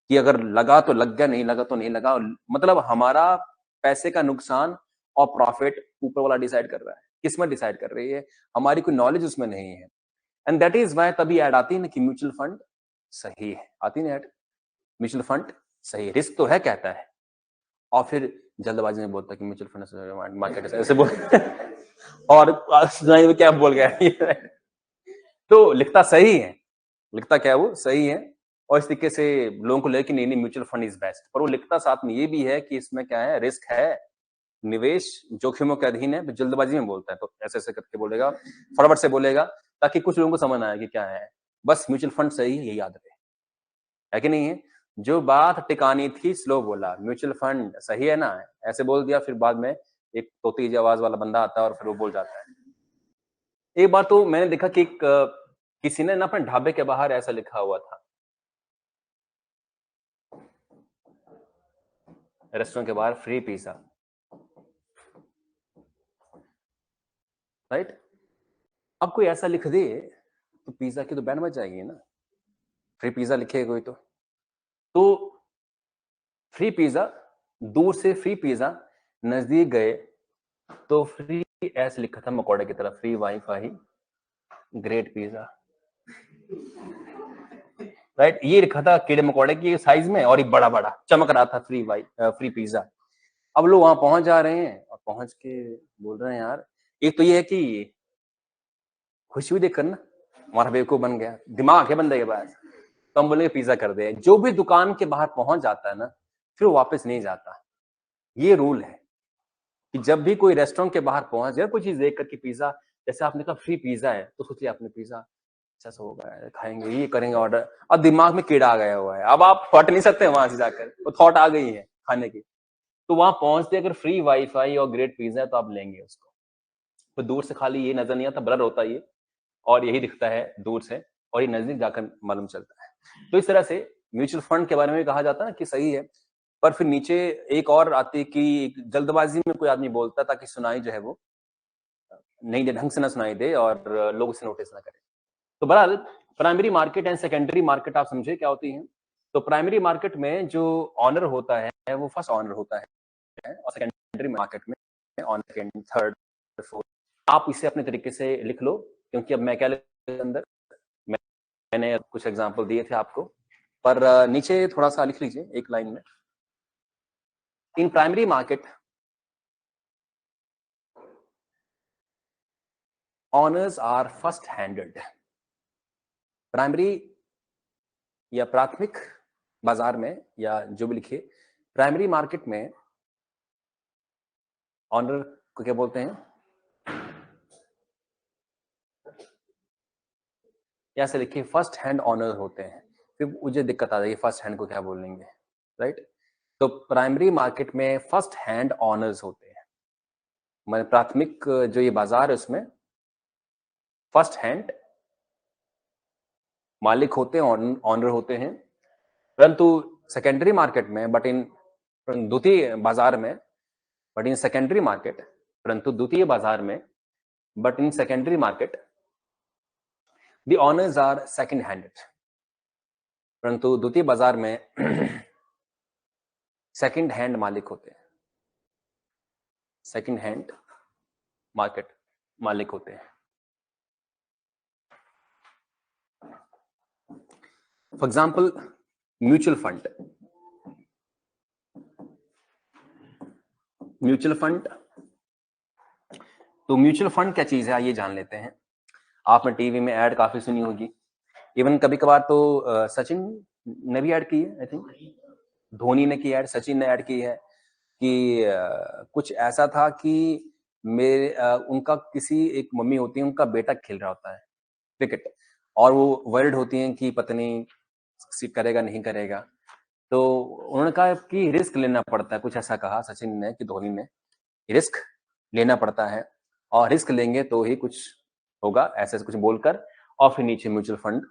कि अगर लगा तो लग गया, नहीं लगा तो नहीं लगा। मतलब हमारा पैसे का नुकसान और प्रॉफिट ऊपर वाला डिसाइड कर रहा है, किस्मत डिसाइड कर रही है, हमारी कोई नॉलेज उसमें नहीं है। एंड दैट इज वाई तभी ऐड आती है ना कि म्यूचुअल फंड सही है, आती ना ऐड, म्यूचुअल फंड सही है, रिस्क तो है कहता है, और फिर जल्दबाजी में बोलता है कि म्यूचुअल फंड मार्केट ऐसे बोल और क्या बोल गया तो लिखता सही है, लिखता क्या है वो सही है, और इस तरीके से लोगों को लगे कि नहीं नहीं म्यूचुअल फंड इज बेस्ट, पर वो लिखता साथ में ये भी है कि इसमें क्या है, रिस्क है, निवेश जोखिमों के अधीन है। जल्दबाजी में बोलता है तो ऐसे ऐसे करके बोलेगा, फटाफट से बोलेगा ताकि कुछ लोगों को समझ ना आए कि क्या है, बस म्यूचुअल फंड सही है ये याद रहे, है कि नहीं है। जो बात टिकानी थी स्लो बोला, म्यूचुअल फंड सही है ना, ऐसे बोल दिया, फिर बाद में एक तोती आवाज वाला बंदा आता है और फिर वो बोल जाता है। एक बार तो मैंने देखा कि किसी ने ना अपने ढाबे के बाहर ऐसा लिखा हुआ था, रेस्टोरेंट के बाहर फ्री पिज्जा, राइट। अब कोई ऐसा लिख दे तो पिज्जा की तो बैन बच जाएगी ना, फ्री पिज्जा लिखेगा कोई तो फ्री पिज्जा, दूर से फ्री पिज्जा, नजदीक गए तो फ्री ऐसे लिखा था मकोड़े की तरफ, free wifi great pizza, right. ये लिखा था कीड़े मकोड़े की साइज में और ये बड़ा बड़ा चमक रहा था फ्री पिज्जा। अब लोग वहां पहुंच जा रहे हैं और पहुंच के बोल रहे हैं यार, एक तो ये है कि खुशी हुई देखकर ना, हमारा बेवकूफ बन गया, दिमाग है बंदे के पास, तो हम बोलेंगे पिज्जा कर दे। जो भी दुकान के बाहर पहुंच जाता है ना, फिर वो वापस नहीं जाता। ये रूल है कि जब भी कोई रेस्टोरेंट के बाहर पहुंच जाए, कोई चीज देख करके पिज्जा, जैसे आपने कहा फ्री पिज्जा है, तो सोचिए आपने पिज्जा अच्छा सा होगा, खाएंगे, ये करेंगे ऑर्डर, अब दिमाग में कीड़ा आ गया हुआ है, अब आप हट नहीं सकते वहां से जाकर, वो थॉट आ गई है खाने की। तो वहां पहुंचते अगर फ्री वाईफाई और ग्रेट पिज्जा है तो आप लेंगे उसको। तो दूर से खाली ये नजर नहीं आता, ब्लर होता है ये, और यही दिखता है दूर से, और ये नजदीक जाकर मालूम चलता है। तो इस तरह से म्यूचुअल फंड के बारे में भी कहा जाता है ना कि सही है, पर फिर नीचे एक और आती है कि जल्दबाजी में कोई आदमी बोलता है ताकि सुनाई जो है वो नहीं दे, ढंग से ना सुनाई दे और लोग इसे नोटिस ना करें। तो बहरहाल primary market and secondary market आप समझे क्या होती है। तो प्राइमरी मार्केट में जो ऑनर होता है वो फर्स्ट ऑनर होता है, और सेकेंडरी मार्केट में ऑनर, सेकेंड, थर्ड, फोर्थ। आप इसे अपने तरीके से लिख लो, क्योंकि अब मैं क्या अंदर मैंने कुछ एग्जांपल दिए थे आपको, पर नीचे थोड़ा सा लिख लीजिए एक लाइन में, in primary market owners are first handed. Primary या प्राथमिक बाजार में, या जो भी लिखिए, प्राइमरी मार्केट में ऑनर को क्या बोलते हैं, या से लिखिए फर्स्ट हैंड ऑनर होते हैं। फिर मुझे दिक्कत आ जाएगी फर्स्ट हैंड को क्या बोलेंगे, राइट। तो प्राइमरी मार्केट में फर्स्ट हैंड ऑनर्स होते हैं, मतलब प्राथमिक जो ये बाजार है उसमें फर्स्ट हैंड मालिक होते हैं, ऑनर होते हैं। परंतु सेकेंडरी मार्केट में, बट इन द्वितीय बाजार में, बट इन सेकेंडरी मार्केट, परंतु द्वितीय बाजार में, but in secondary market the owners are second handed. परंतु द्वितीय बाजार में सेकंड हैंड मालिक होते हैं, सेकंड हैंड मार्केट मालिक होते हैं। For example mutual fund, mutual fund, तो म्यूचुअल फंड क्या चीज है आइए जान लेते हैं। आपने टीवी में ऐड काफी सुनी होगी, इवन कभी कभार तो सचिन ने भी ऐड की है, आई थिंक धोनी ने की ऐड, सचिन ने ऐड की है कि कुछ ऐसा था कि मेरे उनका किसी एक मम्मी होती है, उनका बेटा खेल रहा होता है क्रिकेट, और वो वर्ल्ड होती हैं कि पता नहीं करेगा नहीं करेगा, तो उन्होंने कहा कि रिस्क लेना पड़ता है, कुछ ऐसा कहा सचिन ने कि धोनी ने, रिस्क लेना पड़ता है और रिस्क लेंगे तो ही कुछ होगा, ऐसे कुछ बोलकर और फिर नीचे म्यूचुअल फंड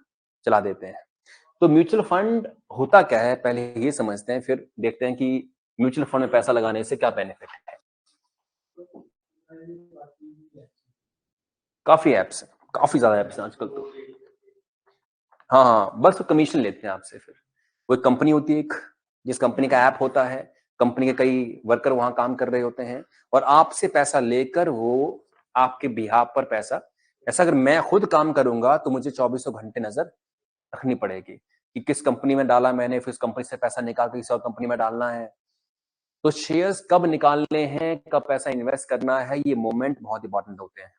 चला देते हैं। तो म्यूचुअल फंड होता क्या है, पहले ये समझते हैं, फिर देखते हैं कि म्यूचुअल फंड में पैसा लगाने से क्या बेनिफिट है। काफी एप्स है, काफी ज्यादा एप्स हैं आजकल तो। हाँ, बस वो कमीशन लेते हैं आपसे। फिर वो एक कंपनी होती है, एक जिस कंपनी का ऐप होता है, कंपनी के कई वर्कर वहां काम कर रहे होते हैं और आपसे पैसा लेकर वो आपके बिहाफ पर पैसा, ऐसा अगर मैं खुद काम करूंगा तो मुझे 24 घंटे नजर रखनी पड़ेगी कि किस कंपनी में डाला मैंने, फिर उस कंपनी से पैसा निकाल के किसी और कंपनी में डालना है। तो शेयर्स कब निकालने हैं, कब पैसा इन्वेस्ट करना है, ये मोमेंट बहुत इंपॉर्टेंट होते हैं,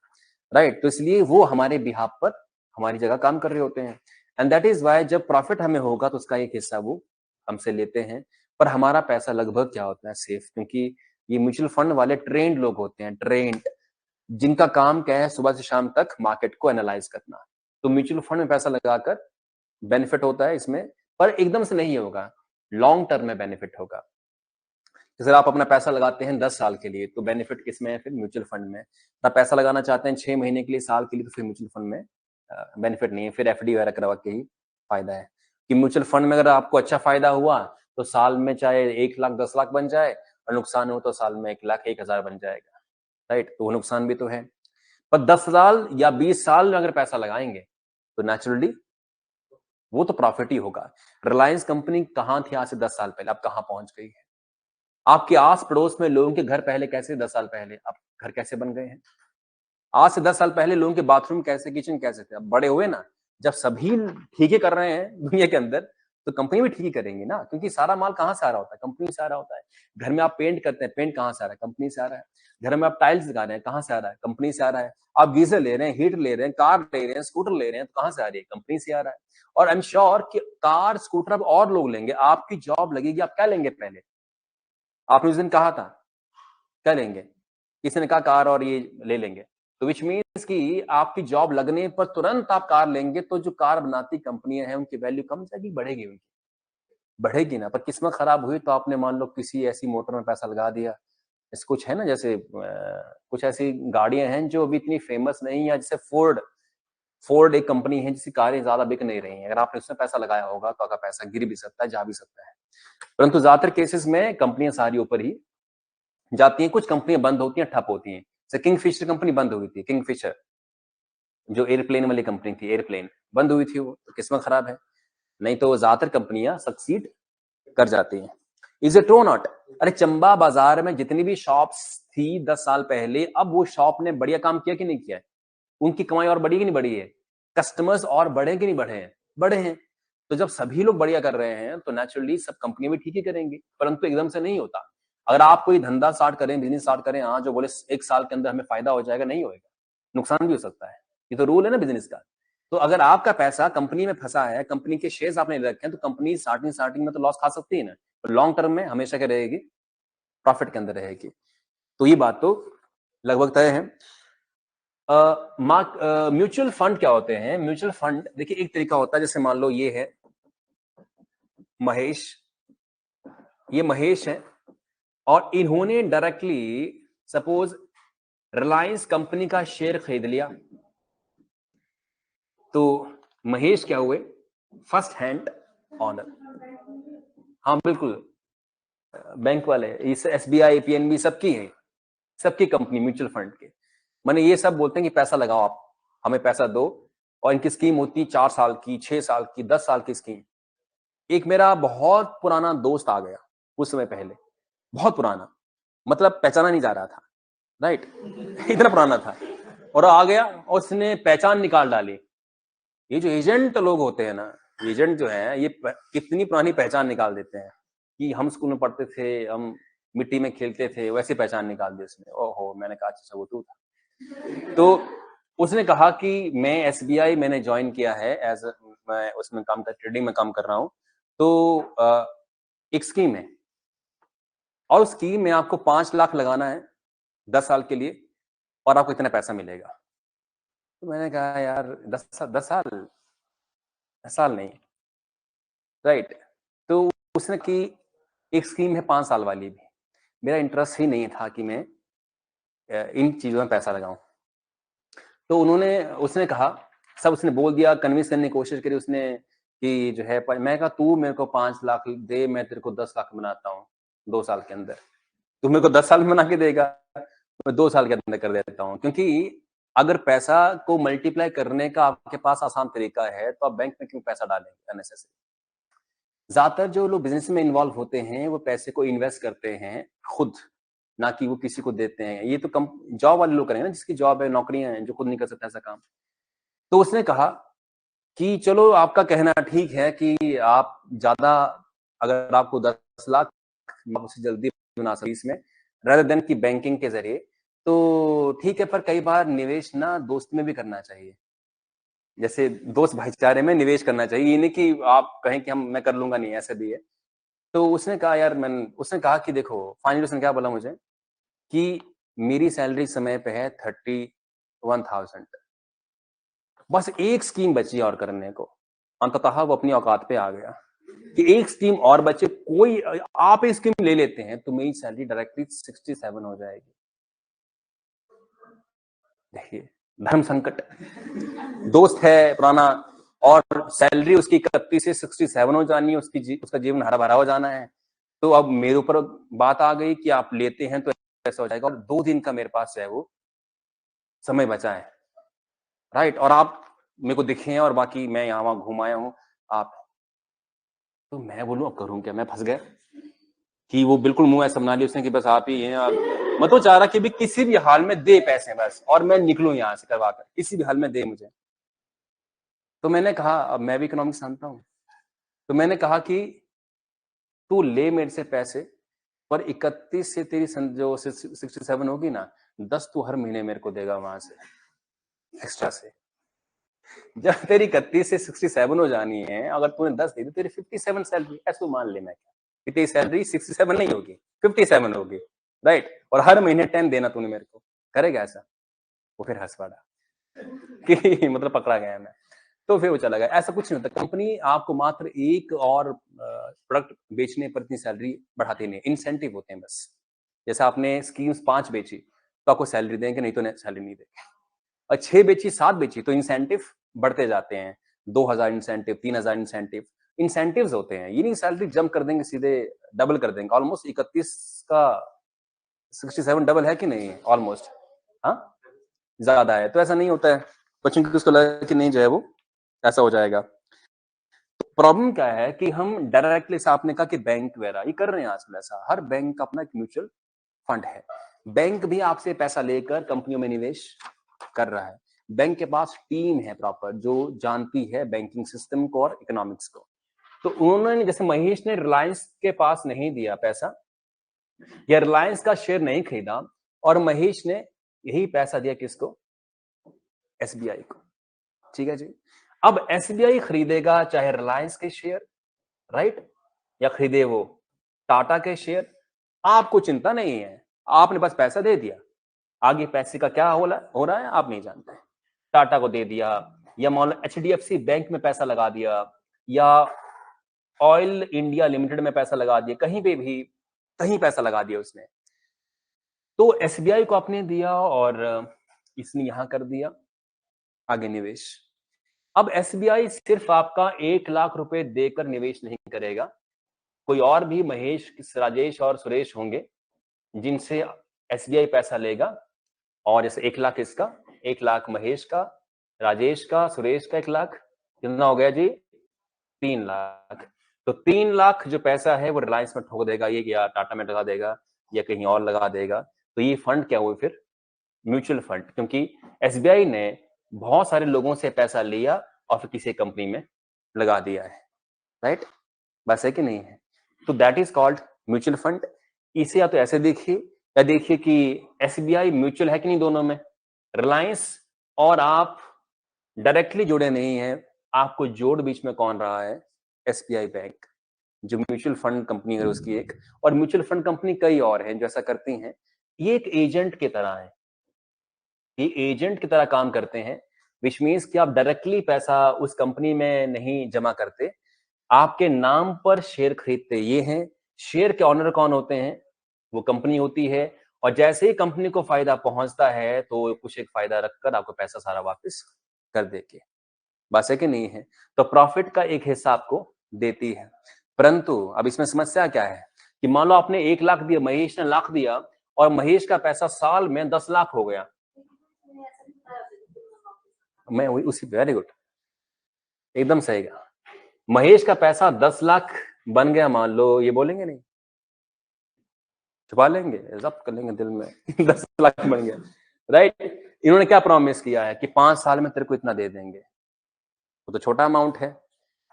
राइट। तो इसलिए वो हमारे बिहाफ पर हमारी जगह काम कर रहे होते हैं एंड दैट इज वाई जब प्रॉफिट हमें होगा तो उसका एक हिस्सा वो हमसे लेते हैं, पर हमारा पैसा लगभग क्या होता है, सेफ, क्योंकि ये म्यूचुअल फंड वाले ट्रेंड लोग होते हैं, ट्रेंड, जिनका काम क्या है सुबह से शाम तक मार्केट को एनालाइज करना। तो म्यूचुअल फंड में पैसा लगाकर बेनिफिट होता है इसमें, पर एकदम से नहीं होगा, लॉन्ग टर्म में बेनिफिट होगा। जैसे आप अपना पैसा लगाते हैं 10 साल के लिए तो बेनिफिट किसमें है, फिर म्यूचुअल फंड में। आप पैसा लगाना चाहते हैं 6 महीने के लिए, साल के लिए, तो फिर म्यूचुअल फंड में बेनिफिट नहीं है, फिर एफडी वगैरह करवा के ही फायदा है। कि म्यूचुअल फंड में अगर आपको अच्छा फायदा हुआ तो साल में चाहे 1 लाख 10 लाख बन जाए और नुकसान हो तो साल में 1 लाख 1,000 बन जाएगा, राइट। तो वो नुकसान भी तो है। पर 10 साल या 20 साल में अगर पैसा लगाएंगे तो नेचुरली वो तो प्रॉफिट ही होगा। रिलायंस कंपनी कहां थी आज से 10 साल पहले, अब कहां पहुंच गई है। आपके आस पड़ोस में लोगों के घर पहले कैसे, 10 साल पहले अब घर कैसे बन गए हैं। आज से 10 साल पहले लोगों के बाथरूम कैसे, किचन कैसे थे, अब बड़े हुए ना। जब सभी ठीक ही कर रहे हैं दुनिया के अंदर तो कंपनी भी ठीक ही करेंगी ना, क्योंकि सारा माल कहां से आ रहा होता है, कंपनी से आ रहा होता है। घर में आप पेंट करते हैं, पेंट कहां से आ रहा है, कंपनी से आ रहा है। घर में आप टाइल्स लगा रहे हैं, कहां से आ रहा है, कंपनी से आ रहा है। आप गीजर ले रहे हैं, हीटर ले रहे हैं, कार ले रहे हैं, स्कूटर ले रहे हैं, तो कहां से आ रही है, कंपनी से आ रहा है। और आई एम श्योर कि कार स्कूटर अब और लोग लेंगे, आपकी जॉब लगेगी, आप क्या लेंगे पहले, आपने उस दिन कहा था क्या लेंगे, किसी ने कहा कार और ये ले लेंगे, तो विच मीन्स कि आपकी जॉब लगने पर तुरंत आप कार लेंगे, तो जो कार बनाती कंपनियां हैं उनकी वैल्यू कम जाएगी, बढ़ेगी, उनकी बढ़ेगी ना। पर किस्मत खराब हुई तो आपने मान लो किसी ऐसी मोटर में पैसा लगा दिया, जैसे कुछ है ना, जैसे कुछ ऐसी गाड़ियां हैं जो अभी इतनी फेमस नहीं है, जैसे फोर्ड, फोर्ड एक कंपनी है जिसकी कारें ज्यादा बिक नहीं रही हैं, अगर आपने उसमें पैसा लगाया होगा तो आपका पैसा गिर भी सकता है, जा भी सकता है। परंतु ज्यादातर केसेस में कंपनियां सारी ऊपर ही जाती हैं, कुछ कंपनियां बंद होती हैं, ठप होती हैं। जैसे किंगफिशर कंपनी बंद हुई थी, किंगफिशर जो एयरप्लेन वाली कंपनी थी, एयरप्लेन बंद हुई थी, वो तो किस्मत खराब है, नहीं तो ज्यादातर कंपनियां सक्सीड कर जाती हैं। Is it true not. अरे चंबा बाजार में जितनी भी शॉप्स थी 10 साल पहले, अब वो शॉप ने बढ़िया काम किया कि नहीं किया है, उनकी कमाई और बढ़ी कि नहीं बढ़ी है, कस्टमर्स और बढ़े कि नहीं बढ़े हैं, बढ़े हैं। तो जब सभी लोग बढ़िया कर रहे हैं तो नेचुरली सब कंपनी भी ठीक ही करेंगी, परंतु एकदम से नहीं होता। अगर आप कोई धंधा स्टार्ट करें, बिजनेस स्टार्ट करें, हाँ जो बोले 1 साल के अंदर हमें फायदा हो जाएगा, नहीं होएगा, नुकसान भी हो सकता है। ये तो रूल है ना बिजनेस का। तो अगर आपका पैसा कंपनी में फंसा है, कंपनी के शेयर्स आपने ले रखे हैं, तो कंपनी स्टार्टिंग स्टार्टिंग में तो लॉस खा सकती है ना, तो लॉन्ग टर्म में हमेशा क्या रहेगी, प्रॉफिट के अंदर रहेगी। तो ये बात तो लगभग तय है। म्यूचुअल फंड क्या होते हैं, म्यूचुअल फंड देखिए एक तरीका होता है, जैसे मान लो ये है महेश, ये महेश है और इन्होंने डायरेक्टली सपोज रिलायंस कंपनी का शेयर खरीद लिया, तो महेश क्या हुए, फर्स्ट हैंड ऑनर। हाँ बिल्कुल, बैंक वाले, इस एसबीआई पीएनबी सबकी है, सबकी कंपनी म्यूचुअल फंड के। माने ये सब बोलते हैं कि पैसा लगाओ, आप हमें पैसा दो, और इनकी स्कीम होती है 4 साल की, 6 साल की, 10 साल की स्कीम। एक मेरा बहुत पुराना दोस्त आ गया उस समय पहले, बहुत पुराना, मतलब पहचाना नहीं जा रहा था, राइट इतना पुराना था, और आ गया और उसने पहचान निकाल डाली। ये जो एजेंट लोग होते हैं ना, एजेंट जो है ये कितनी पुरानी पहचान निकाल देते हैं कि हम स्कूल में पढ़ते थे, हम मिट्टी में खेलते थे, वैसे पहचान निकाल दी उसने। ओहो, मैंने कहा अच्छा वो तू था। तो उसने कहा कि मैं एसबीआई मैंने ज्वाइन किया है, एज मैं उसमें काम कर, ट्रेडिंग में काम कर रहा हूँ, तो एक स्कीम है और उस स्कीम में आपको 5 लाख लगाना है 10 साल के लिए और आपको इतना पैसा मिलेगा। तो मैंने कहा यार 10 साल, 10 साल, 10 साल नहीं, राइट। तो उसने कि एक स्कीम है 5 साल वाली भी। मेरा इंटरेस्ट ही नहीं था कि मैं इन चीज़ों में पैसा लगाऊँ। तो उसने कहा, सब उसने बोल दिया, कन्विंस करने की कोशिश करी उसने कि जो है मैं कहा तू मेरे को 5 लाख दे, मैं तेरे को 10 लाख बनाता हूँ 2 साल के अंदर। तू मेरे को 10 साल में बना के देगा, मैं 2 साल के अंदर कर देता हूँ। क्योंकि अगर पैसा को मल्टीप्लाई करने का आपके पास आसान तरीका है, तो आप बैंक में क्यों पैसा डालेंगे अननेसेसरी? ज़्यादातर जो लोग बिज़नेस में इन्वॉल्व होते हैं, वो पैसे को इन्वेस्ट करते हैं खुद, ना कि वो किसी को देते हैं। ये तो जॉब वाले लोग करेंगे ना, जिसकी जॉब है, नौकरियाँ हैं, जो खुद नहीं कर सकता ऐसा काम। तो उसने कहा कि चलो आपका कहना ठीक है कि आप ज़्यादा, अगर आपको 10 लाख आप उसे जल्दी बना सकते इसमें, रादर देन कि बैंकिंग के ज़रिए, तो ठीक है, पर कई बार निवेश ना दोस्त में भी करना चाहिए। जैसे दोस्त भाईचारे में निवेश करना चाहिए, ये नहीं कि आप कहें कि मैं कर लूँगा, नहीं, ऐसा भी है। तो उसने कहा यार उसने कहा कि देखो, फाइनली उसने क्या बोला मुझे कि मेरी सैलरी समय पे है 31,000, बस एक स्कीम बची और करने को। अंततः वो अपनी औकात पे आ गया कि एक स्कीम और बचे, कोई आप एक स्कीम ले लेते हैं तो मेरी सैलरी डायरेक्टली 67 हो जाएगी। देखिए, धर्म संकट। दोस्त है पुराना और सैलरी उसकी 31 से 67 हो जानी है, उसका जीवन हरा भरा हो जाना है। तो अब मेरे ऊपर बात आ गई कि आप लेते हैं तो ऐसा हो जाएगा, और 2 दिन का मेरे पास है वो समय बचा है, राइट? और आप मेरे को दिखे हैं और बाकी मैं यहाँ वहाँ घूम आया हूँ, आप। तो मैं बोलूँ अब करूँ क्या? मैं फँस गया कि वो बिल्कुल मुँह ऐसा बना लिया उसने कि बस आप ही हैं, आप। मैं तो चाह रहा कि भी किसी भी हाल में दे पैसे बस, और मैं निकलूँ यहाँ से करवा कर, किसी भी हाल में दे मुझे। तो मैंने कहा, अब मैं भी इकोनॉमिक्स जानता हूँ, तो मैंने कहा कि तू ले मेरे से पैसे, पर 31 से तेरी जो 67 होगी ना, 10 तू हर महीने मेरे को देगा वहां से, एक्स्ट्रा से। जब तेरी 31 से 67 हो जानी है, अगर तूने 10 दे दी, तेरी 57 सैलरी, ऐसे मान ले मैं क्या कि तेरी सैलरी 67 नहीं होगी, 57 होगी, राइट? और हर महीने 10 देना तूने मेरे को, करेगा ऐसा? वो फिर हंस पड़ा कि मतलब पकड़ा गया मैं। तो फिर वो चला गया। ऐसा कुछ नहीं होता, कंपनी आपको मात्र एक और प्रोडक्ट बेचने पर इतनी सैलरी बढ़ाती नहीं, इंसेंटिव होते हैं बस। जैसे आपने स्कीम्स 5 बेची तो आपको सैलरी देंगे, नहीं तो सैलरी नहीं देंगे। और 6 बेची, 7 बेची तो इंसेंटिव बढ़ते जाते हैं, 2000 इंसेंटिव, 3000 इंसेंटिव, इंसेंटिव्स होते हैं। ये नहीं सैलरी जंप कर देंगे, सीधे डबल कर देंगे। ऑलमोस्ट 31 का 67 डबल है कि नहीं? ऑलमोस्ट, हाँ, ज्यादा है। तो ऐसा नहीं होता है, बच्चों की उसको लगा कि नहीं जो है वो ऐसा हो जाएगा। प्रॉब्लम क्या है कि हम डायरेक्टली, आपने कहा कि बैंक वगैरह ये कर रहे हैं आजकल, ऐसा हर बैंक का अपना एक म्यूचुअल फंड है। बैंक भी आपसे पैसा लेकर कंपनियों में निवेश कर रहा है। बैंक के पास टीम है प्रॉपर, जो जानती है बैंकिंग सिस्टम को और इकोनॉमिक्स को। तो उन्होंने, जैसे महेश ने रिलायंस के पास नहीं दिया पैसा, या रिलायंस का शेयर नहीं खरीदा, और महेश ने यही पैसा दिया किसको? एसबीआई को। ठीक है जी। अब एसबीआई खरीदेगा चाहे रिलायंस के शेयर, राइट, या खरीदे वो टाटा के शेयर, आपको चिंता नहीं है, आपने बस पैसा दे दिया। आगे पैसे का क्या हो रहा है आप नहीं जानते। टाटा को दे दिया, या मान लो एचडीएफसी बैंक में पैसा लगा दिया, या ऑयल इंडिया लिमिटेड में पैसा लगा दिया, कहीं पे भी कहीं पैसा लगा दिया उसने। तो एसबीआई को आपने दिया और इसने यहां कर दिया आगे निवेश। अब एसबीआई सिर्फ आपका 1 लाख रुपए देकर निवेश नहीं करेगा, कोई और भी महेश, राजेश और सुरेश होंगे जिनसे एसबीआई पैसा लेगा। और जैसे 1 लाख इसका, 1 लाख महेश का, राजेश का, सुरेश का 1 लाख, कितना हो गया जी? 3 लाख। तो 3 लाख जो पैसा है वो रिलायंस में ठोक देगा ये, या टाटा में लगा देगा, या कहीं और लगा देगा। तो ये फंड क्या हुए फिर? Mutual fund. क्योंकि एसबीआई ने बहुत सारे लोगों से पैसा लिया और फिर किसी कंपनी में लगा दिया है, राइट? बस है कि नहीं है? तो that is called mutual fund. इसे या तो ऐसे देखिए, या देखिए कि एसबीआई म्यूचुअल है कि नहीं दोनों में। रिलायंस और आप डायरेक्टली जुड़े नहीं हैं, आपको जोड़ बीच में कौन रहा है? एसबीआई बैंक, जो म्यूचुअल फंड कंपनी है उसकी एक। और म्यूचुअल फंड कंपनी कई और हैं जो ऐसा करती हैं। ये एक एजेंट की तरह है, ये एजेंट की तरह काम करते हैं, विच मीन्स कि आप डायरेक्टली पैसा उस कंपनी में नहीं जमा करते, आपके नाम पर शेयर खरीदते ये हैं। शेयर के ऑनर कौन होते हैं? वो कंपनी होती है। और जैसे ही कंपनी को फायदा पहुंचता है तो कुछ एक फायदा रखकर आपको पैसा सारा वापस कर देगी। बस है कि नहीं है? तो प्रॉफिट का एक हिस्सा आपको देती है। परंतु अब इसमें समस्या क्या है कि मान लो आपने 1 लाख दिया, महेश ने लाख दिया और महेश का पैसा साल में 10 लाख हो गया। मैं वही उसी वेरी गुड, एकदम सही कहा। महेश का पैसा 10 लाख बन गया, मान लो, ये बोलेंगे नहीं? छुपा लेंगे, जब्त कर लेंगे दिल में 10 लाख बन गया, राइट? इन्होंने क्या प्रॉमिस किया है कि 5 साल में तेरे को इतना दे देंगे। वो तो छोटा अमाउंट है।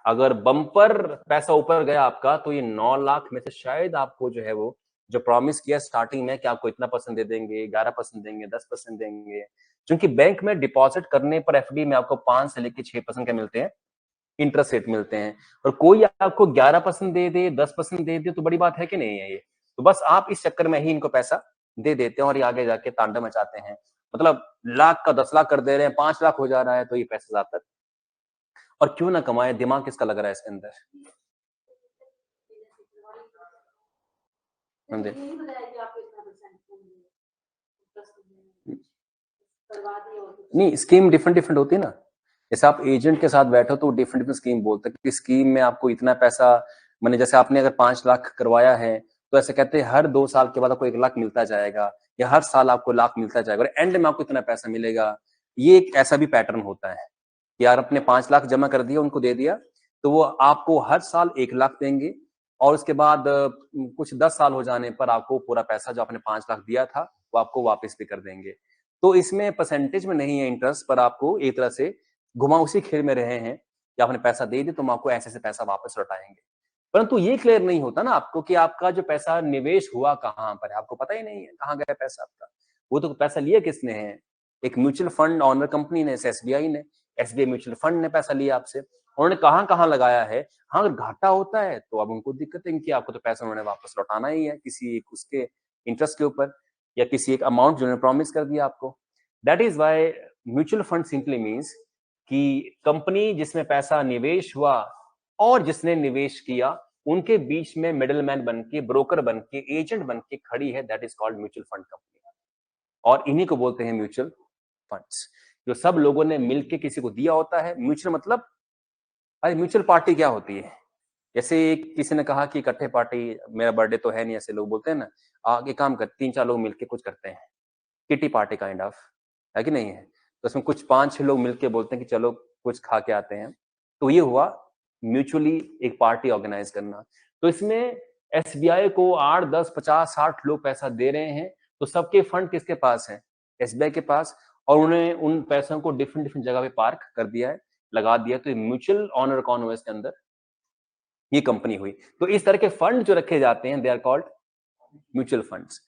अगर बम्पर पैसा ऊपर गया आपका तो ये 9 लाख में से शायद आपको जो है वो जो प्रॉमिस किया स्टार्टिंग में कि आपको इतना परसेंट दे देंगे, 11% देंगे, 10% देंगे। क्योंकि बैंक में डिपॉजिट करने पर एफडी में आपको 5 से लेकर 6% के मिलते हैं, इंटरेस्ट रेट मिलते हैं। और कोई आपको 11% दे दे, 10% दे दे तो बड़ी बात है कि नहीं है ये? तो बस आप इस चक्कर में ही इनको पैसा दे देते हैं और ये आगे जाके तांडव मचाते हैं। मतलब लाख का 10 लाख कर दे रहे हैं, 5 लाख हो जा रहा है तो ये पैसा ज्यादातर। और क्यों ना कमाए, दिमाग किसका लग रहा है इसके अंदर? नहीं, स्कीम डिफरेंट डिफरेंट होती है ना। जैसे आप एजेंट के साथ बैठो तो डिफरेंट डिफरेंट स्कीम बोलते हैं कि स्कीम में आपको इतना पैसा, मैंने जैसे आपने अगर 5 लाख करवाया है तो ऐसे कहते हैं हर 2 साल के बाद आपको 1 लाख मिलता जाएगा, या हर साल आपको लाख मिलता जाएगा और एंड में आपको इतना पैसा मिलेगा। ये एक ऐसा भी पैटर्न होता है कि यार अपने 5 लाख जमा कर दिया, उनको दे दिया, तो वो आपको हर साल 1 लाख देंगे और उसके बाद कुछ 10 साल हो जाने पर आपको पूरा पैसा जो आपने 5 लाख दिया था वो आपको वापस भी कर देंगे। तो इसमें परसेंटेज में नहीं है इंटरेस्ट, पर आपको एक तरह से घुमा उसी खेल में रहे हैं कि आपने पैसा दे दिया तो हम आपको ऐसे से पैसा वापस लौटाएंगे। परंतु ये क्लियर नहीं होता ना आपको कि आपका जो पैसा निवेश हुआ कहाँ पर है, आपको पता ही नहीं है कहाँ गया पैसा आपका। वो तो पैसा लिया किसने है? एक म्यूचुअल फंड ऑनर कंपनी ने, एसबीआई ने, एसबीआई म्यूचुअल फंड ने पैसा लिया आपसे। उन्होंने कहाँ कहाँ लगाया है। हाँ, अगर घाटा होता है तो अब उनको दिक्कत है कि आपको तो पैसा उन्होंने वापस लौटाना ही है किसी एक उसके इंटरेस्ट के ऊपर, या किसी एक अमाउंट जो उन्होंने प्रॉमिस कर दिया आपको। That is why mutual fund simply means कि कंपनी जिसमें पैसा निवेश हुआ और जिसने निवेश किया उनके बीच में मिडलमैन बन के, ब्रोकर बन के, एजेंट बन के खड़ी है। That is called mutual fund company. और इन्हीं को बोलते हैं म्यूचुअल फंड्स, जो सब लोगों ने मिलके किसी को दिया होता है। म्यूचुअल मतलब, अरे म्यूचुअल पार्टी क्या होती है? जैसे किसी ने कहा कि इकट्ठे पार्टी, मेरा बर्थडे तो है नहीं, ऐसे लोग बोलते हैं ना, आगे काम कर 3-4 लोग मिलके कुछ करते हैं, किटी पार्टी काइंड ऑफ, है कि नहीं है? तो उसमें कुछ 5-6 लोग मिलके बोलते हैं कि चलो कुछ खा के आते हैं। तो ये हुआ म्यूचुअली एक पार्टी ऑर्गेनाइज करना। तो इसमें एसबीआई को 8, 10, 50, 60 लोग पैसा दे रहे हैं, तो सबके फंड किसके पास है? एसबीआई के पास। और उन्हें उन पैसों को डिफरेंट डिफरेंट जगह पे पार्क कर दिया है, लगा दिया। तो म्यूचुअल ऑनर कौन हुआ इसके अंदर? ये कंपनी हुई। तो इस तरह के फंड जो रखे जाते हैं they are called mutual funds.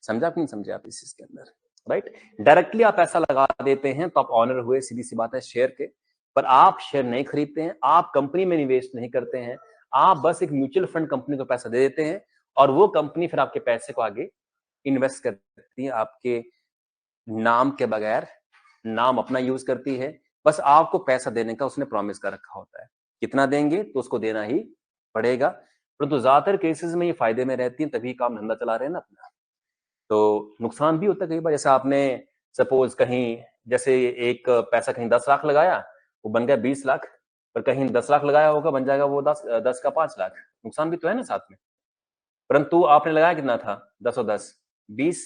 समझा कि नहीं समझे आप इस चीज के अंदर? राइट? डायरेक्टली आप पैसा लगा देते हैं तो आप ऑनर हुए, सीधी सी बात है, शेयर के। पर आप शेयर नहीं खरीदते हैं, आप कंपनी में निवेश नहीं करते हैं, आप बस एक म्यूचुअल फंड कंपनी को पैसा दे देते हैं और वो कंपनी फिर आपके पैसे को आगे इन्वेस्ट करती है आपके नाम के बगैर। नाम अपना यूज करती है, बस आपको पैसा देने का उसने प्रॉमिस कर रखा होता है। कितना देंगे तो उसको देना ही पड़ेगा। परंतु ज्यादातर केसेस में ये फायदे में रहती है, तभी काम धंधा चला रहे हैं ना अपना। तो नुकसान भी होता है कई बार। जैसे आपने सपोज कहीं, जैसे एक पैसा कहीं 10 लाख लगाया, वो बन गया 20 लाख। पर कहीं 10 लाख लगाया होगा, बन जाएगा वो 10 का 5 लाख। नुकसान भी तो है ना साथ में। परंतु आपने लगाया कितना था? 10 और 10 20,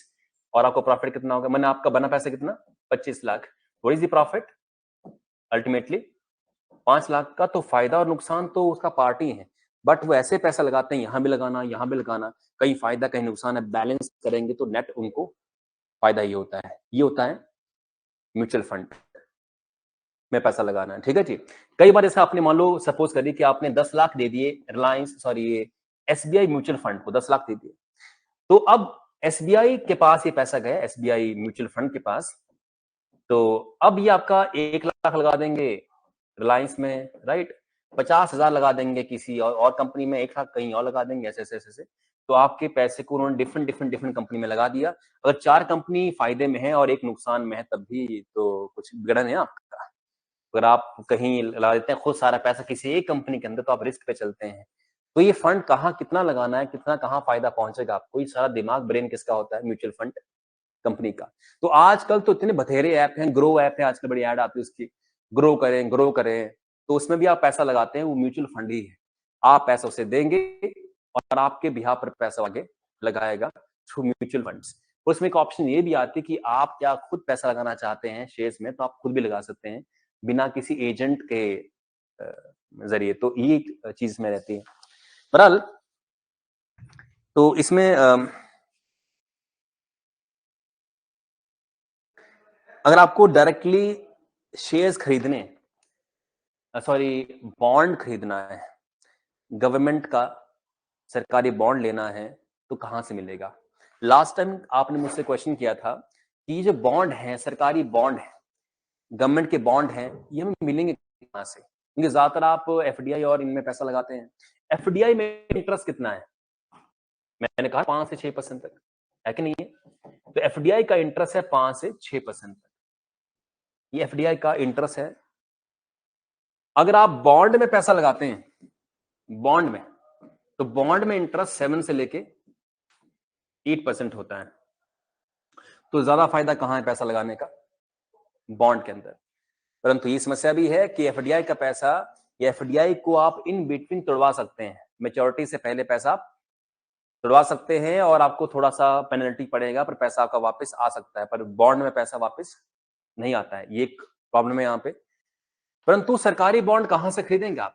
और आपको प्रॉफिट कितना होगा? मैंने आपका बना पैसा कितना? 25 lakh. What is the profit ultimately? 5 lakh का। तो फायदा और नुकसान तो उसका पार्ट ही है। बट वो ऐसे पैसा लगाते हैं, यहां भी लगाना, यहां भी लगाना, कहीं फायदा कहीं नुकसान है, बैलेंस करेंगे तो नेट उनको फायदा ही होता है। ये होता है म्यूचुअल फंड में पैसा लगाना है। ठीक है जी। कई बार जैसे आपने मान लो सपोज करिए कि आपने 10 लाख दे दिए रिलायंस, सॉरी, ये एसबीआई म्यूचुअल फंड को 10 लाख दे दिए। तो अब एसबीआई के पास ये पैसा गया, एसबीआई म्यूचुअल फंड के पास। तो अब ये आपका 1 लाख लगा देंगे रिलायंस में, राइट? 50,000 लगा देंगे किसी और कंपनी में, 1 लाख कहीं और लगा देंगे, ऐसे ऐसे ऐसे। तो आपके पैसे को उन्होंने डिफरेंट डिफरेंट डिफरेंट कंपनी में लगा दिया। अगर 4 कंपनी फायदे में है और एक नुकसान में है, तब भी तो कुछ बिगड़न है आपका। अगर आप कहीं लगा देते हैं खुद सारा पैसा किसी एक कंपनी के अंदर, तो आप रिस्क पे चलते हैं। तो ये फंड कहाँ कितना लगाना है, कितना कहाँ फायदा पहुंचेगा आपको, ये सारा दिमाग ब्रेन किसका होता है? म्यूचुअल फंड कंपनी का। तो आजकल तो इतने बथेरे ऐप हैं, ग्रो ऐप है आजकल, बड़ी ऐड आती है उसकी, ग्रो करें ग्रो करें, तो उसमें भी आप पैसा लगाते हैं, वो म्यूचुअल फंड ही है। आप पैसा उसे देंगे और आपके बिहाफ पर पैसा आगे लगाएगा थ्रू म्यूचुअल फंड्स। उसमें एक ऑप्शन ये भी आती है कि आप क्या खुद पैसा लगाना चाहते हैं शेयर्स में, तो आप खुद भी लगा सकते हैं बिना किसी एजेंट के जरिए। तो ये चीज में रहती है। बहरहाल तो इसमें अगर आपको डायरेक्टली शेयर्स खरीदने, सॉरी बॉन्ड खरीदना है, गवर्नमेंट का सरकारी बॉन्ड लेना है, तो कहां से मिलेगा? लास्ट टाइम आपने मुझसे क्वेश्चन किया था कि ये जो बॉन्ड है, सरकारी बॉन्ड है, गवर्नमेंट के बॉन्ड हैं, ये हमें मिलेंगे कहां से? क्योंकि ज्यादातर आप एफडीआई और इनमें पैसा लगाते हैं। एफडीआई में इंटरेस्ट कितना है? मैंने कहा 5 से 6% तक है कि नहीं है? तो एफडीआई का इंटरेस्ट है 5 से 6% तक। ये एफडीआई का इंटरेस्ट है। अगर आप बॉन्ड में पैसा लगाते हैं, बॉन्ड में, तो बॉन्ड में इंटरेस्ट 7 से लेके 8% होता है। तो ज्यादा फायदा कहां है पैसा लगाने का? बॉन्ड के अंदर। परंतु ये समस्या भी है कि एफडीआई का पैसा, या एफडीआई को आप इन बिटवीन तोड़वा सकते हैं, मैच्योरिटी से पहले पैसा आप तोड़वा सकते हैं और आपको थोड़ा सा पेनल्टी पड़ेगा, पर पैसा आपका वापस आ सकता है। पर बॉन्ड में पैसा वापस नहीं आता है, ये एक प्रॉब्लम है यहाँ पे। परंतु सरकारी बॉन्ड कहां से खरीदेंगे आप?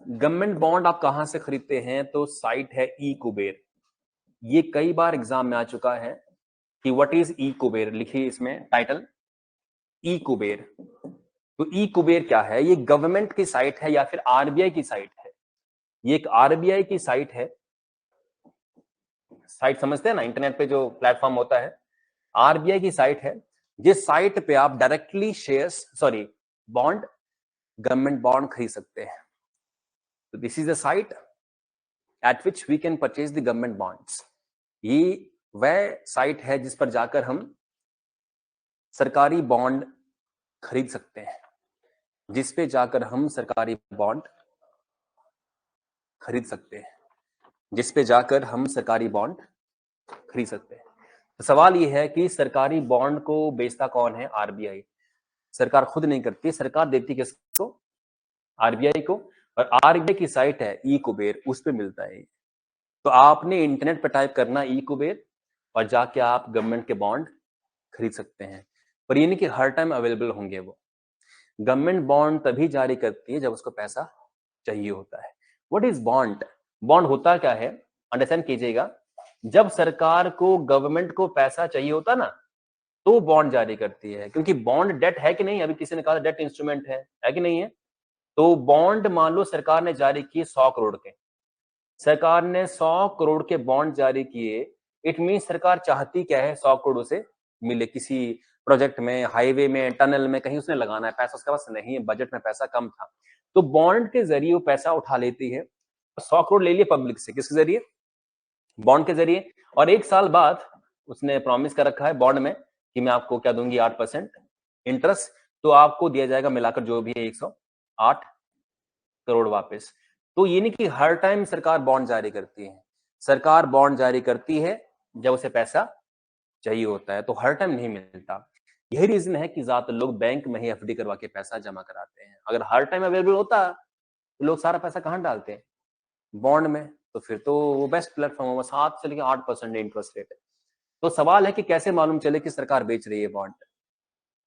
गवर्नमेंट बॉन्ड आप कहां से खरीदते हैं? तो साइट है ई कुबेर। ये कई बार एग्जाम में आ चुका है कि व्हाट इज ई कुबेर, लिखिए इसमें टाइटल ई कुबेर। तो ई कुबेर क्या है? ये गवर्नमेंट की साइट है या फिर आरबीआई की साइट है? ये एक आरबीआई की साइट है। साइट समझते हैं ना, इंटरनेट पे जो प्लेटफॉर्म होता है, आरबीआई की साइट है, जिस साइट पे आप directly shares, sorry bond, government bond खरीद सकते हैं। तो this is the site at which we can purchase the government bonds. ये वह साइट है जिस पर जाकर हम सरकारी बॉन्ड खरीद सकते हैं, जिस पे जाकर हम सरकारी बॉन्ड खरीद सकते हैं, जिस पे जाकर हम सरकारी बॉन्ड खरीद सकते हैं। तो सवाल ये है कि सरकारी बॉन्ड को बेचता कौन है? आरबीआई। सरकार खुद नहीं करती, सरकार देती किसको? आरबीआई को। और आरबीआई की साइट है ई कुबेर, उस पे मिलता है। तो आपने इंटरनेट पर टाइप करना ई कुबेर और जाके आप गवर्नमेंट के बॉन्ड खरीद सकते हैं। पर ये नहीं कि हर टाइम अवेलेबल होंगे वो। गवर्नमेंट बॉन्ड तभी जारी करती है जब उसको पैसा चाहिए होता है। What is bond? बॉन्ड होता क्या है, अंडरस्टैंड कीजिएगा। जब सरकार को, गवर्नमेंट को पैसा चाहिए होता ना, तो बॉन्ड जारी करती है। क्योंकि बॉन्ड डेट है कि नहीं, अभी किसी ने कहा डेट इंस्ट्रूमेंट है कि नहीं है? तो बॉन्ड मान लो सरकार ने जारी किए 100 करोड़ के, सरकार ने 100 करोड़ के बॉन्ड जारी किए। इट मीन सरकार चाहती क्या है? 100 करोड़ से मिले, किसी प्रोजेक्ट में, हाईवे में, टनल में, कहीं उसने लगाना है पैसा, उसके पास नहीं है, बजट में पैसा कम था, तो बॉन्ड के जरिए वो पैसा उठा लेती है। 100 करोड़ ले लिए पब्लिक से, किसके जरिए? बॉन्ड के जरिए। और 1 साल बाद उसने प्रॉमिस कर रखा है बॉन्ड में कि मैं आपको क्या दूंगी, 8% इंटरेस्ट। तो आपको दिया जाएगा मिलाकर जो भी है 108 करोड़ वापस। तो ये नहीं कि हर टाइम सरकार बॉन्ड जारी करती है। सरकार बॉन्ड जारी करती है जब उसे पैसा चाहिए होता है, तो हर टाइम नहीं मिलता। यही रीजन है कि ज्यादातर लोग बैंक में ही एफडी करवा के पैसा जमा कराते हैं। अगर हर टाइम अवेलेबल होता तो लोग सारा पैसा कहाँ डालते हैं? बॉन्ड में। तो फिर तो वो बेस्ट प्लेटफॉर्म होगा, 7 से लेकर 8% इंटरेस्ट रेट है। तो सवाल है कि कैसे मालूम चले कि सरकार बेच रही है बॉन्ड?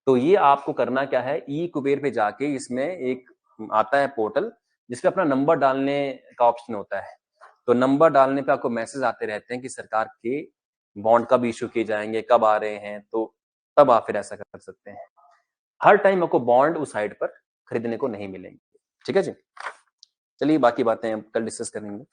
तो ये आपको करना क्या है, ई कुबेर पे जाके इसमें एक आता है पोर्टल, जिसपे अपना नंबर डालने का ऑप्शन होता है। तो नंबर डालने पे आपको मैसेज आते रहते हैं कि सरकार के बॉन्ड कब इशू किए जाएंगे, कब आ रहे हैं, तो तब आप फिर ऐसा कर सकते हैं। हर टाइम आपको बॉन्ड उस साइट पर खरीदने को नहीं मिलेंगे। ठीक है जी, चलिए बाकी बातें हम कल डिस्कस करेंगे।